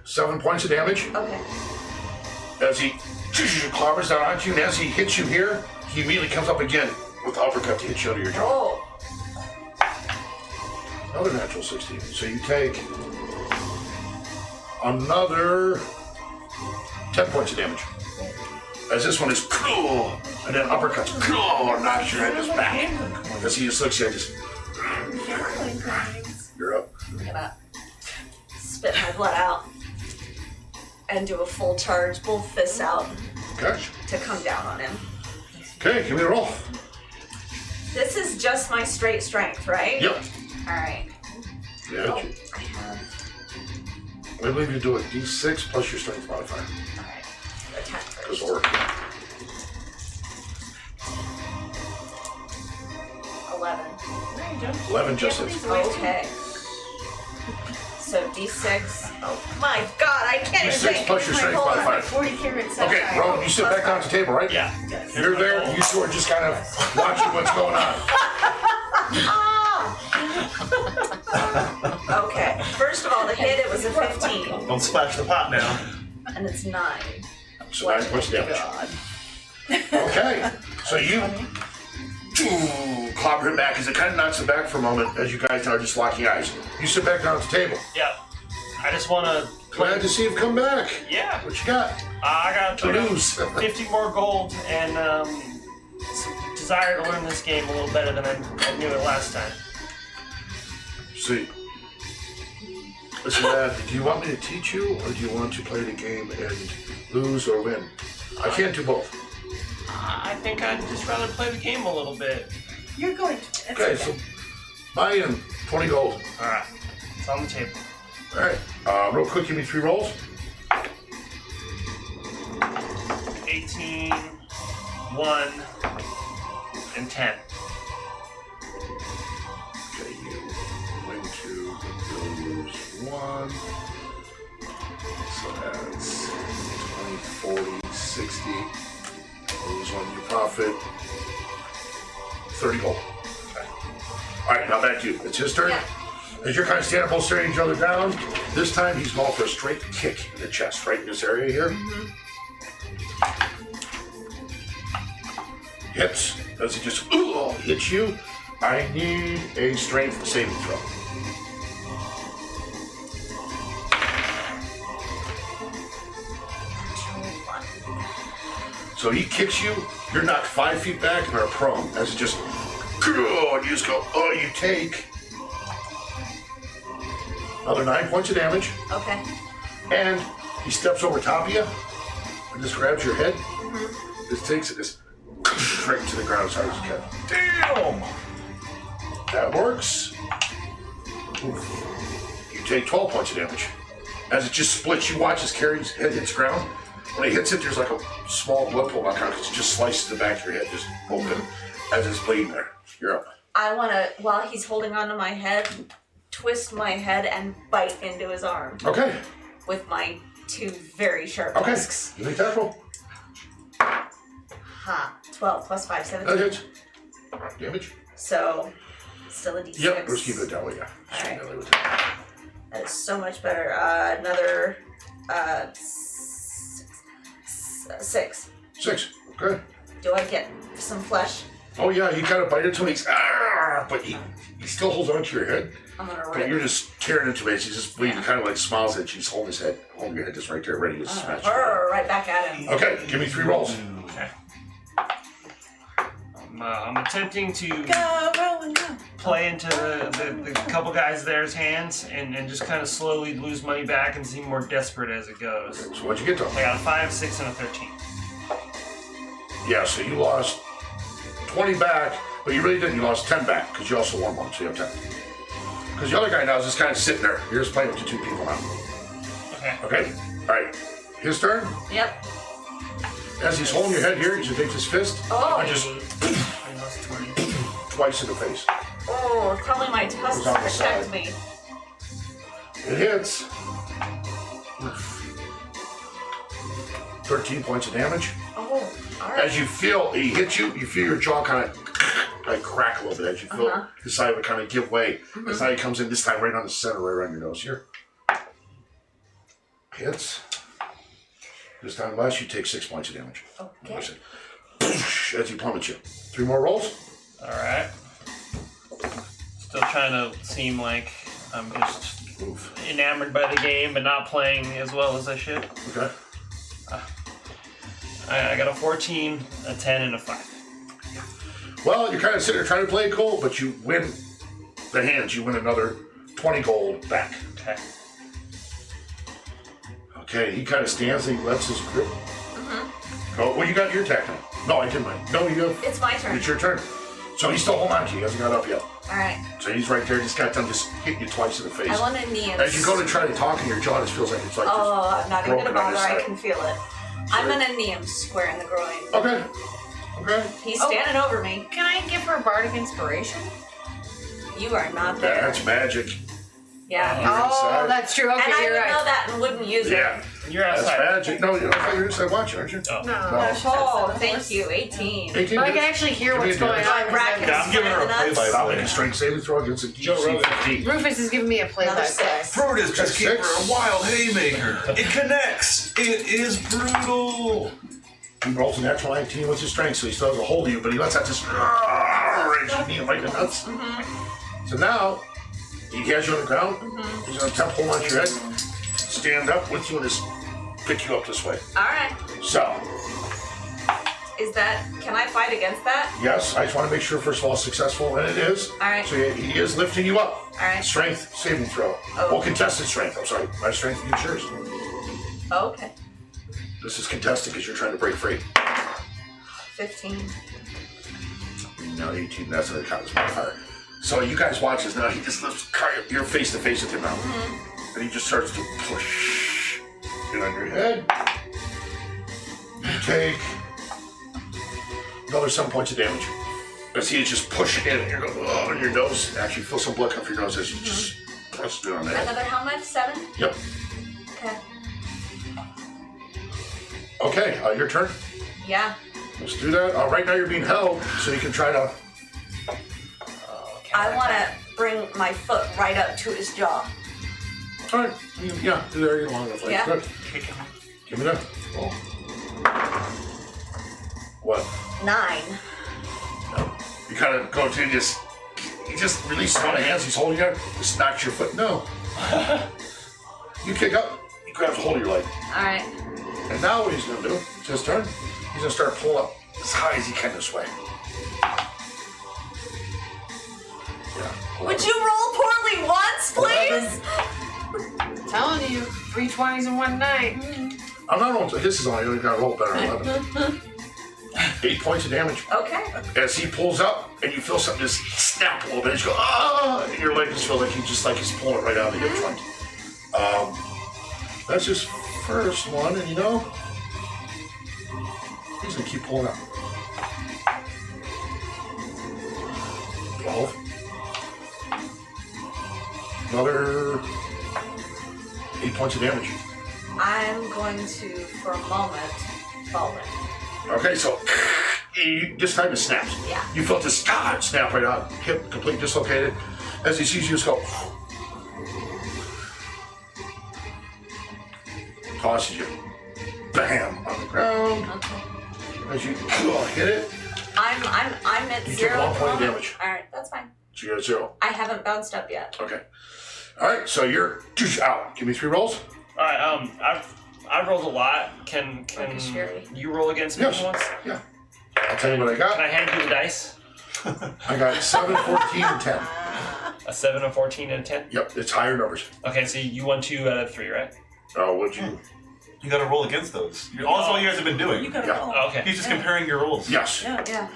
7 points of damage. Okay. As he clobbers down onto you, and as he hits you here, he immediately comes up again with the uppercut to hit you under your jaw. Oh. Another natural 16. So you take another 10 points of damage. As this one is cool, and then uppercuts cool, knocks your head just back. As he just looks at you, just you're up. I'm gonna spit my blood out and do a full charge, both fists out, Okay. to come down on him. Okay, give me a roll. This is just my straight strength, right? Yep. Alright. Yeah. Oh, I have. I believe you do a d6 plus your strength modifier. Alright. Attack Because first. or 11. 11 just hits. Okay. So D6. Oh my god, I can't even D6 think. plus your strength Hold on. modifier. 40 carats. Okay, Rowan, you sit back down at the table, right? Yeah. You're there, you two are just kind of watching what's going on. Okay. First of all, the hit, it was a 15. Don't splash the pot now. And it's 9. So 9 points of damage. Okay, so you clobber him back as it kind of knocks him back for a moment as you guys are just locking eyes. You sit back down at the table. Yeah. I just want to. Glad to see you come back. Yeah. What you got? I got To lose. 50 more gold and some desire to learn this game a little better than I knew it last time. See. Listen, Dad, do you want me to teach you, or do you want to play the game and lose or win? I can't do both. I think I'd just rather play the game a little bit. You're going to. It's Okay, so buy in 20 gold. All right. It's on the table. All right. Real quick, give me 3 rolls. 18, 1, and 10. Okay, you win 2, you lose 1. So that's 20, 40, 60. Lose 1, you profit 30 gold. Okay. All right, now back to you. It's his turn. Yeah. As you're kind of standing up, both staring each other down, this time he's going for a straight kick in the chest, right in this area here. Hits. As he just hits you, I need a strength saving throw. So he kicks you, you're knocked 5 feet back and are prone. As it just, and you just go, you take another 9 points of damage. Okay. And he steps over top of you and just grabs your head. Just takes it, just straight to the ground as hard as you can. Damn! That works. Oof. You take 12 points of damage. As it just splits, you watch his carry's head hits ground. When he hits it, there's like a small blood pool back on it. It just slices the back of your head, just open, as it's bleeding there. You're up. I want to, while he's holding onto my head, twist my head and bite into his arm Okay. with my 2 very sharp Okay. tusks. Give me that roll. Ha. 12 plus 5, 17. That hits. Damage? So, still a D6. Yep. Let's keep it that way, yeah. Alright. That way with it. That is so much better. Another 6. 6. Okay. Do I get some flesh? Oh yeah, you kind of bite into him. He's but he still holds on to your head. I'm gonna But you're rip. just tearing into it. He's just bleeding. Kind of like smiles at you. He's holding his head, holding your head just right there, ready to smash you. Right back at him. Okay, give me 3 rolls. Okay. I'm attempting to Go, roll, and go. play into the couple guys there's hands and just kind of slowly lose money back and seem more desperate as it goes. So what'd you get to? I got a 5, 6, and a 13. Yeah, so you lost 20 back, but you really didn't. You lost 10 back because you also won 1, so you have 10. Because the other guy now is just kind of sitting there. You're just playing with the 2 people now. Okay. Okay? Alright. His turn. Yep. As he's holding your head here, he takes his fist Oh. and just I lost 20. twice in the face. Oh, probably my tusks Goes on the protect side. me. It hits. Oof. 13 points of damage. Oh, alright. As you feel he hits you, you feel your jaw kind of like crack a little bit as you feel his side would kind of give way. As now he comes in, this time right on the center, right around your nose here. Hits. This time less, you take 6 points of damage. Okay. As he plummets you. 3 more rolls. Alright. Still trying to seem like I'm just Oof. enamored by the game but not playing as well as I should. Okay. I got a 14, a 10, and a 5. Well, you're kind of sitting there trying to play it cool, but you win the hands. You win another 20 gold back. Okay. Okay, he kind of stands and he lets his grip. Oh, well, you got your attack now. No, I didn't mine. No, you have. It's my turn. It's your turn. So he's still holding on to you. He hasn't got up yet. Alright. So he's right there. Just got done just hitting you twice in the face. I want to knee him. As you go to try to talk, and your jaw just feels like it's like Oh, I'm not even broken gonna on bother. his I side. can feel it. I'm gonna knee him square in the groin. Okay. Okay. He's Oh. standing over me. Can I give her bardic inspiration? You are not there. That's magic. Yeah. Oh, that's true. Okay, And I you're would right. know that and wouldn't use Yeah, it. You're that's outside. magic. No, you're inside watching, aren't you? Oh. No. Oh, thank you. 18. 18 But I can hits. actually hear Give me what's a going damage. on. My bracket I'm giving her a play-by-play. I'll make a strength saving throw against a Joe DC Rogan. 15. Rufus is giving me a play by Another play. 6. Brutus just gave her Six. a wild haymaker. It connects. It is brutal. He rolls a natural 19 with his strength, so he still has a hold of you, but he lets out this rage knee like the nuts. So now, he has you on the ground. He's going to attempt to hold on to your head, stand up with you, and just pick you up this way. Alright. So, Can I fight against that? yes, I just want to make sure, first of all, it's successful, and it is. Alright. So he is lifting you up. Alright. Strength saving throw. Oh. Well, contested strength. I'm sorry. My strength, you yours. Okay. This is contested because you're trying to break free. 15. No, 18, that's going to count as modifier. So you guys watch this now. He just lifts, you're face to face with him now. And he just starts to push it on your head. You take another 7 points of damage. As he is just pushing in, and you're going, oh, on your nose. Actually, feel some blood come from your nose as you just press it on the head. Another how much? 7? Yep. Okay. Okay, your turn. Yeah. Let's do that. Right now you're being held, so you can try to. I want to bring my foot right up to his jaw. All right. Yeah, there you're long enough. Like, Yeah. Good. Give me that. Roll. What? 9. You kind of go to just. He just releases one of the hands he's holding you. Just knocks your foot. No. You kick up. He grabs hold of your leg. Alright. And now what he's going to do, it's his turn. He's going to start pulling up as high as he can this way. Yeah. Would you roll poorly once, please? 11. Telling you, 3 20s in one night. I'm not rolling. This is only. You got to roll better than 11. 8 points of damage. Okay. As he pulls up, and you feel something just snap a little bit, and you go, ah! And your leg just feels like he's pulling it right out of the hip joint. That's his first one, and you know, he's gonna keep pulling up. 12. Another 8 points of damage. I'm going to, for a moment, fall in. Okay, so this time it snaps. Yeah. You felt this snap right out, hip completely dislocated. As he sees you, just go. Tosses you. Bam! On the ground. Okay. As you hit it, I'm at you 0. took 1 at the point of moment. damage. Alright, that's fine. So you're at 0. I haven't bounced up yet. Okay. Alright, so you're out. Give me 3 rolls. All right. I've rolled a lot. Can Orcish Fury. you roll against me Yes. once? Yeah. I'll tell you what I Can I got. hand you the dice? I got 7, 14, and 10. A 7, a 14, and a 10. Yep, it's higher numbers. Okay, so you won 2 out of 3, right? Oh, what'd you? You got to roll against those. That's all you guys have been doing. You gotta Yeah. roll. Oh, okay. He's just comparing your rolls. Yes. Yeah. Yeah.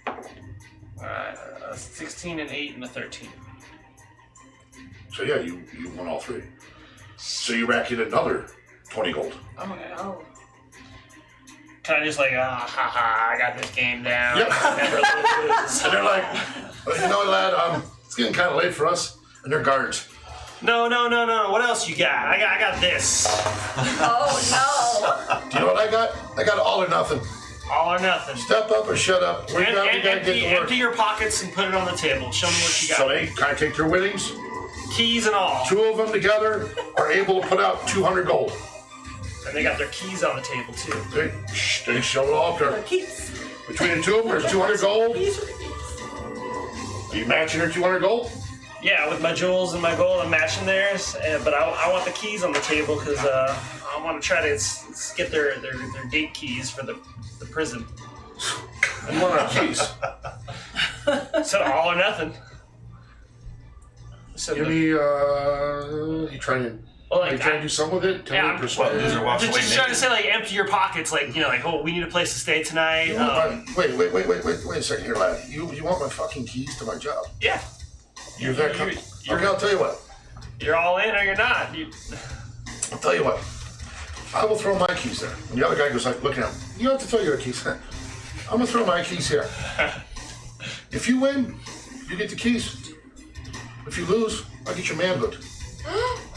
All right. 16, and 8, and a 13. So yeah, you won all 3. So you rack in another 20 gold. Oh, okay. Oh. Can I just I got this game down. Yep. Never lose. And they're like, well, you know, lad, it's getting kind of late for us. And they're guards. No. What else you got? I got this. Oh Do you know what I got? I got all or nothing. All or nothing. Step up or shut up. We gotta get to work. Empty your pockets and put it on the table. Show me what you got. So they kind of take their winnings. Keys and all. 2 of them together are able to put out 200 gold. And they got their keys on the table too. They show it all up there. Keeps. Between the 2 of them, there's 200 gold. Keys for the keeps. Are you matching her 200 gold? Yeah, with my jewels and my gold, I'm matching theirs. But I want the keys on the table because I want to try to get their gate keys for the prison. And one of our keys. So all or nothing. So Give me, you trying to, well, you trying to do something with it? Tell yeah, me I'm- persuade. Well, loser walks away just trying to naked. say like empty your pockets, like oh, we need a place to stay tonight. Wait a second here, lad. You want my fucking keys to my job? Yeah, You're that You're- Okay, I'll tell you what. you're all in or you're not. I'll tell you what. I will throw my keys there. And the other guy goes like, look at him. You don't have to throw your keys. I'm gonna throw my keys here. If you win, you get the keys. If you lose, I'll get your manhood.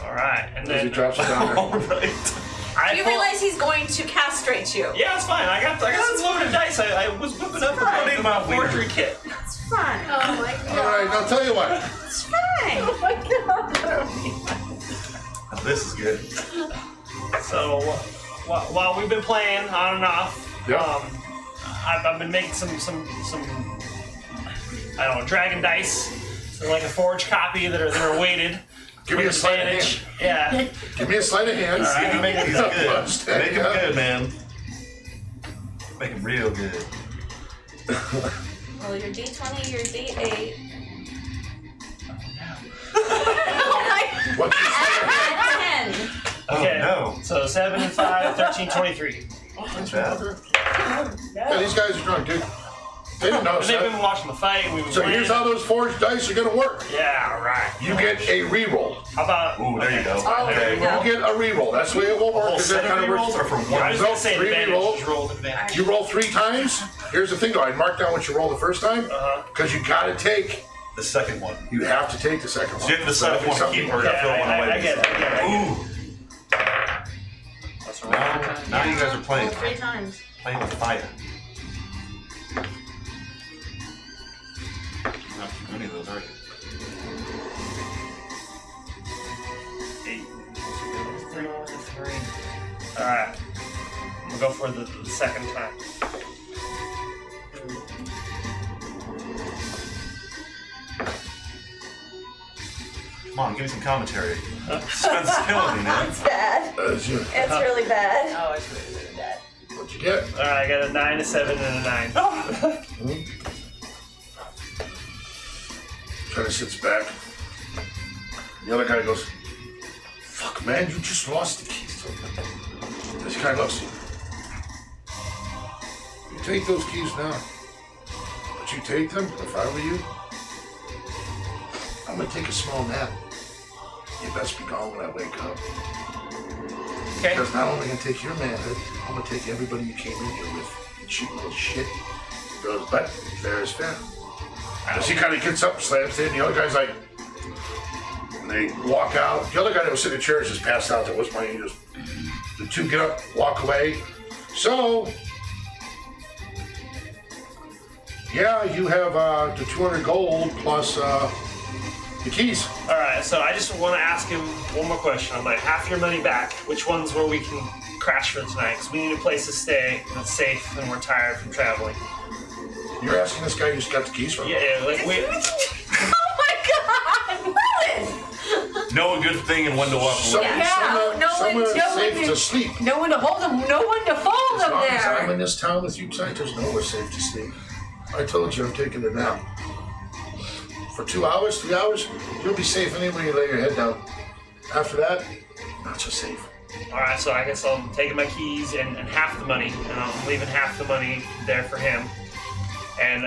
All right, and As he then drops it down there. All right. I Do you pull- realize he's going to castrate you? Yeah, it's fine. I got some loaded dice. I was whipping up fine. a forgery kit. It's fine. Oh my god. All right, I'll tell you what. It's fine. Oh my god. Now this is good. So while we've been playing on and off, Yeah. I've been making some I don't know, dragon dice. So like a forged copy that are weighted. Give me a with sleight of advantage. hand. Yeah. Give me a sleight of hand. All right. You can make these Yeah, good. bust that Make them up. good, man. Make them real good. Well, your D20, your D8. What's your sleight of hand? At 10. Okay. Oh, no. So 7 and 5, 13, 23. That's bad. Yeah, these guys are drunk, dude. They didn't know And they've that. been watching the fight. We've been So playing. here's how those forged dice are gonna work. Yeah, right. You get a reroll. How about? Ooh, there you go. Oh, there you go. You get a reroll. That's the way it will work. Whole 'cause set that of kind of rerolls works. or for I one? was No, gonna say three advantage. rolls. Just roll advantage. You roll 3 times. Here's the thing, though. I'd mark down what you rolled the first time Uh-huh. because you got to take. The second one. You have to take the second one. So you have to decide if you want to keep or Yeah, throw one away. I get it. Ooh. Now you guys are playing. Roll 3 times. Playing with fire. Not too many of those, are you? 8. 3. Alright. I'm gonna go for the second time. Come on, give me some commentary. Spen's killing me, man. It's bad. As you, It's really bad. Oh, it's really, really bad. what you get? Alright, I got a 9, a 7, and a 9. Trying to sits back. The other guy goes, "Fuck, man, you just lost the keys." This guy looks. You take those keys now. Would you take them if I were you? I'm gonna take a small nap. You best be gone when I wake up. Okay. Because not only gonna take your manhood, I'm gonna take everybody you came in here with. You cheap little shit. He goes, but fair is fair. As he kind of gets up, slams in, the other guy's like, and they walk out. The other guy that was sitting in chairs just passed out. That was my just. The two get up, walk away. So, yeah, you have the 200 gold plus the keys. Alright, so I just want to ask him one more question. I'm like, half your money back. Which one's where we can crash for tonight? Because we need a place to stay that's safe and we're tired from traveling. You're asking this guy who's got the keys from. Yeah, like we. Oh my god! Ruin! Know a good thing and when to walk away. Yeah, no somewhere one- safe to sleep. No one to hold them, no one to fold As them long as I'm there. in this town with you tonight, there's nowhere safe to sleep. I told you I'm taking it now. For 2 hours, 3 hours, you'll be safe anywhere you lay your head down. After that, not so safe. Alright, so I guess I'm taking my keys and half the money, and I'm leaving half the money there for him. And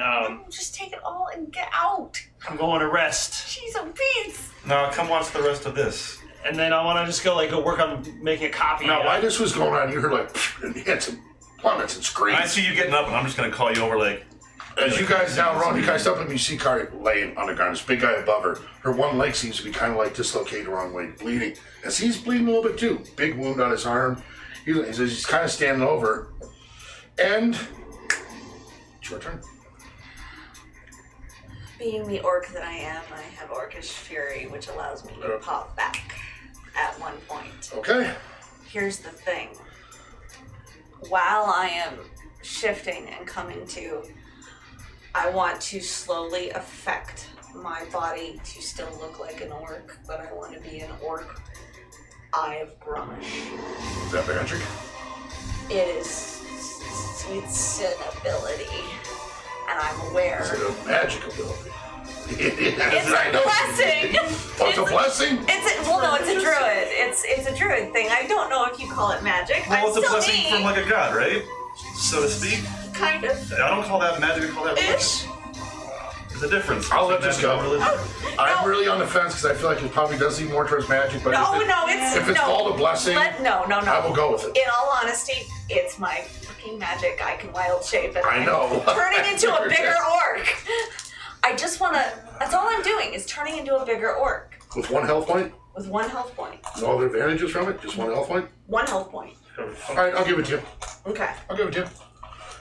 Just take it all and get out. I'm going to rest. She's a beast. Now come watch the rest of this. And then I want to just go work on making a copy. Now, while this was going on, you heard like, and you had some plummets and And I screams. see you getting up and I'm just gonna call you over like, As you guys down road, you guys up and you see Kari laying on the ground. This big guy above her. Her one leg seems to be kind of like dislocated the wrong way, bleeding. And he's bleeding a little bit too. Big wound on his arm. He's kind of standing over. And it's your turn. Being the orc that I am, I have Orcish Fury, which allows me to pop back at one point. Okay. Here's the thing. While I am shifting and coming to, I want to slowly affect my body to still look like an orc, but I want to be an orc Eye of Grummish. Is that magic? It is, it's an ability, and I'm aware. Is it a magic ability? It's a blessing! Oh, it's a blessing? No, it's a druid. It's a druid thing. I don't know if you call it magic. well, I'm it's a still blessing me. from like a god, right? So to speak. Kind of. I don't call that magic, I call that religion. Ish. There's a difference. I'll let between this magic go. and religion. I'm really on the fence because I feel like it probably does lean more towards magic, but No, if, if it's no. called a blessing, No. I will go with it. In all honesty, it's my fucking magic. I can wild shape and I know. I'm turning into a bigger orc. I just want to. That's all I'm doing is turning into a bigger orc With 1 health point? with 1 health point. No other advantages from it? Just 1 health point? 1 health point. Alright, I'll give it to you. Okay. I'll give it to you.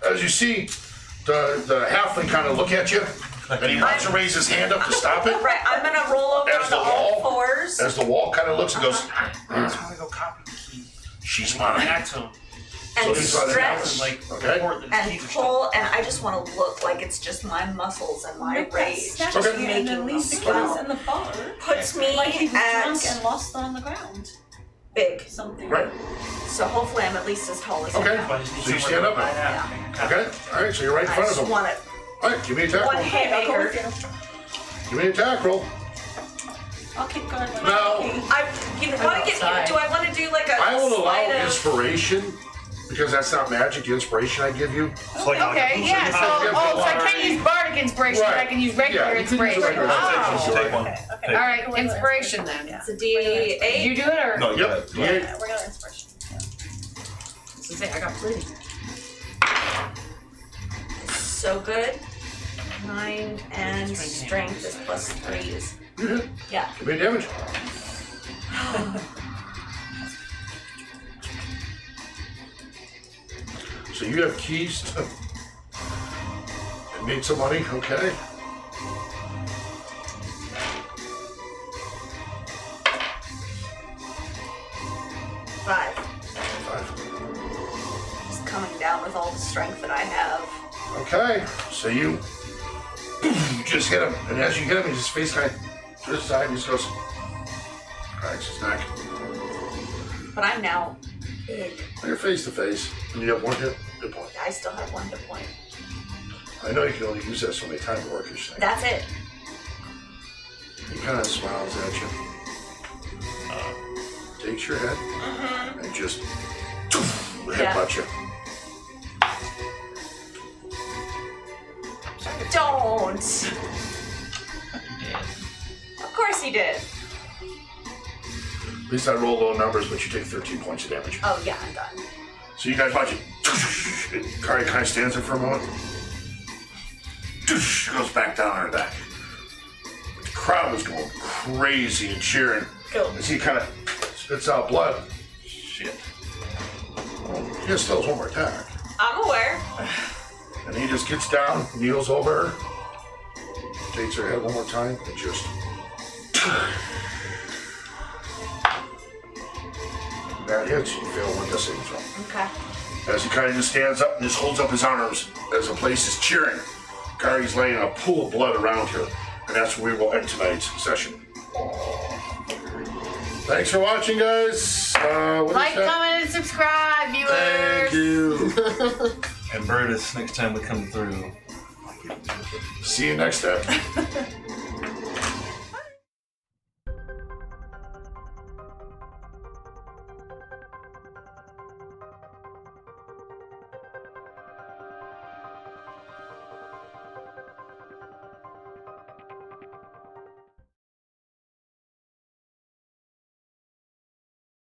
As you see, the halfling kind of look at you, and he wants to raise his hand up to stop it. Right. I'm gonna roll over As on the all wall- 4s. As the wall kind of looks and goes, I just want to go copy the key. she's mine. Back to him. And So inside the stretch house. Like, Okay. report that the and keys are stuck. pull, and I just want to look like it's just my muscles and my rage. Snatch Okay. it and Making then leave the keys them in the bar. puts me Like he was drunk at and lost on the ground. big. Something. Right. So hopefully I'm at least as tall as Okay. him. So I just need So you somewhere stand to up hide now? out and make a copy. Okay? Alright, so you're right in I front of just him. want it. Alright, give me an attack One roll. hit I'll go maker. with you. Give me an attack roll. I'll keep guard. Like No. You want to outside. do I want to do like a I will allow sleight of- inspiration, because that's not magic, the inspiration I give you. It's like Okay, yeah, so, so I can't use bardic inspiration, but I can use regular Yeah, you can use inspiration. regular Oh. inspiration. Take one. Take Alright, inspiration then. It's a Did you D8. do it or? No, you Yep. got it. Yeah. Yeah, we're gonna inspiration. Yeah. This is it, I got plenty. So good. 9 and strength is plus 3 is. You hit. Yeah. Give me damage. So you have keys to and made some money, okay? Five. 5. Just coming down with all the strength that I have. Okay, so you just hit him, and as you hit him, his face kind of to the side and just goes, cracks his neck. But I'm now big. You're face to face, and you have 1 hit point. I still have 1 hit point. I know you can only use that so many times, orcish thing. That's it. He kind of smiles at you. Takes your head and just headbutt you. Don't. Of course he did. At least I roll low numbers, but you take 13 points of damage. Oh yeah, I'm done. So you guys watch it. Kari kind of stands there for a moment. Goes back down on her back. The crowd is going crazy and cheering Cool. as he kind of spits out blood. Shit. He just still has 1 more attack. I'm aware. And he just gets down, kneels over her, takes her head 1 more time, and just. That hits, you fail 1 death saving throw. Okay. As he kind of just stands up and just holds up his arms as the place is cheering. Kari's laying a pool of blood around her, and that's where we will end tonight's session. Thanks for watching, guys. What is Like, that? comment, and subscribe, viewers. Thank you. And Burtis, next time we come through. See you next time.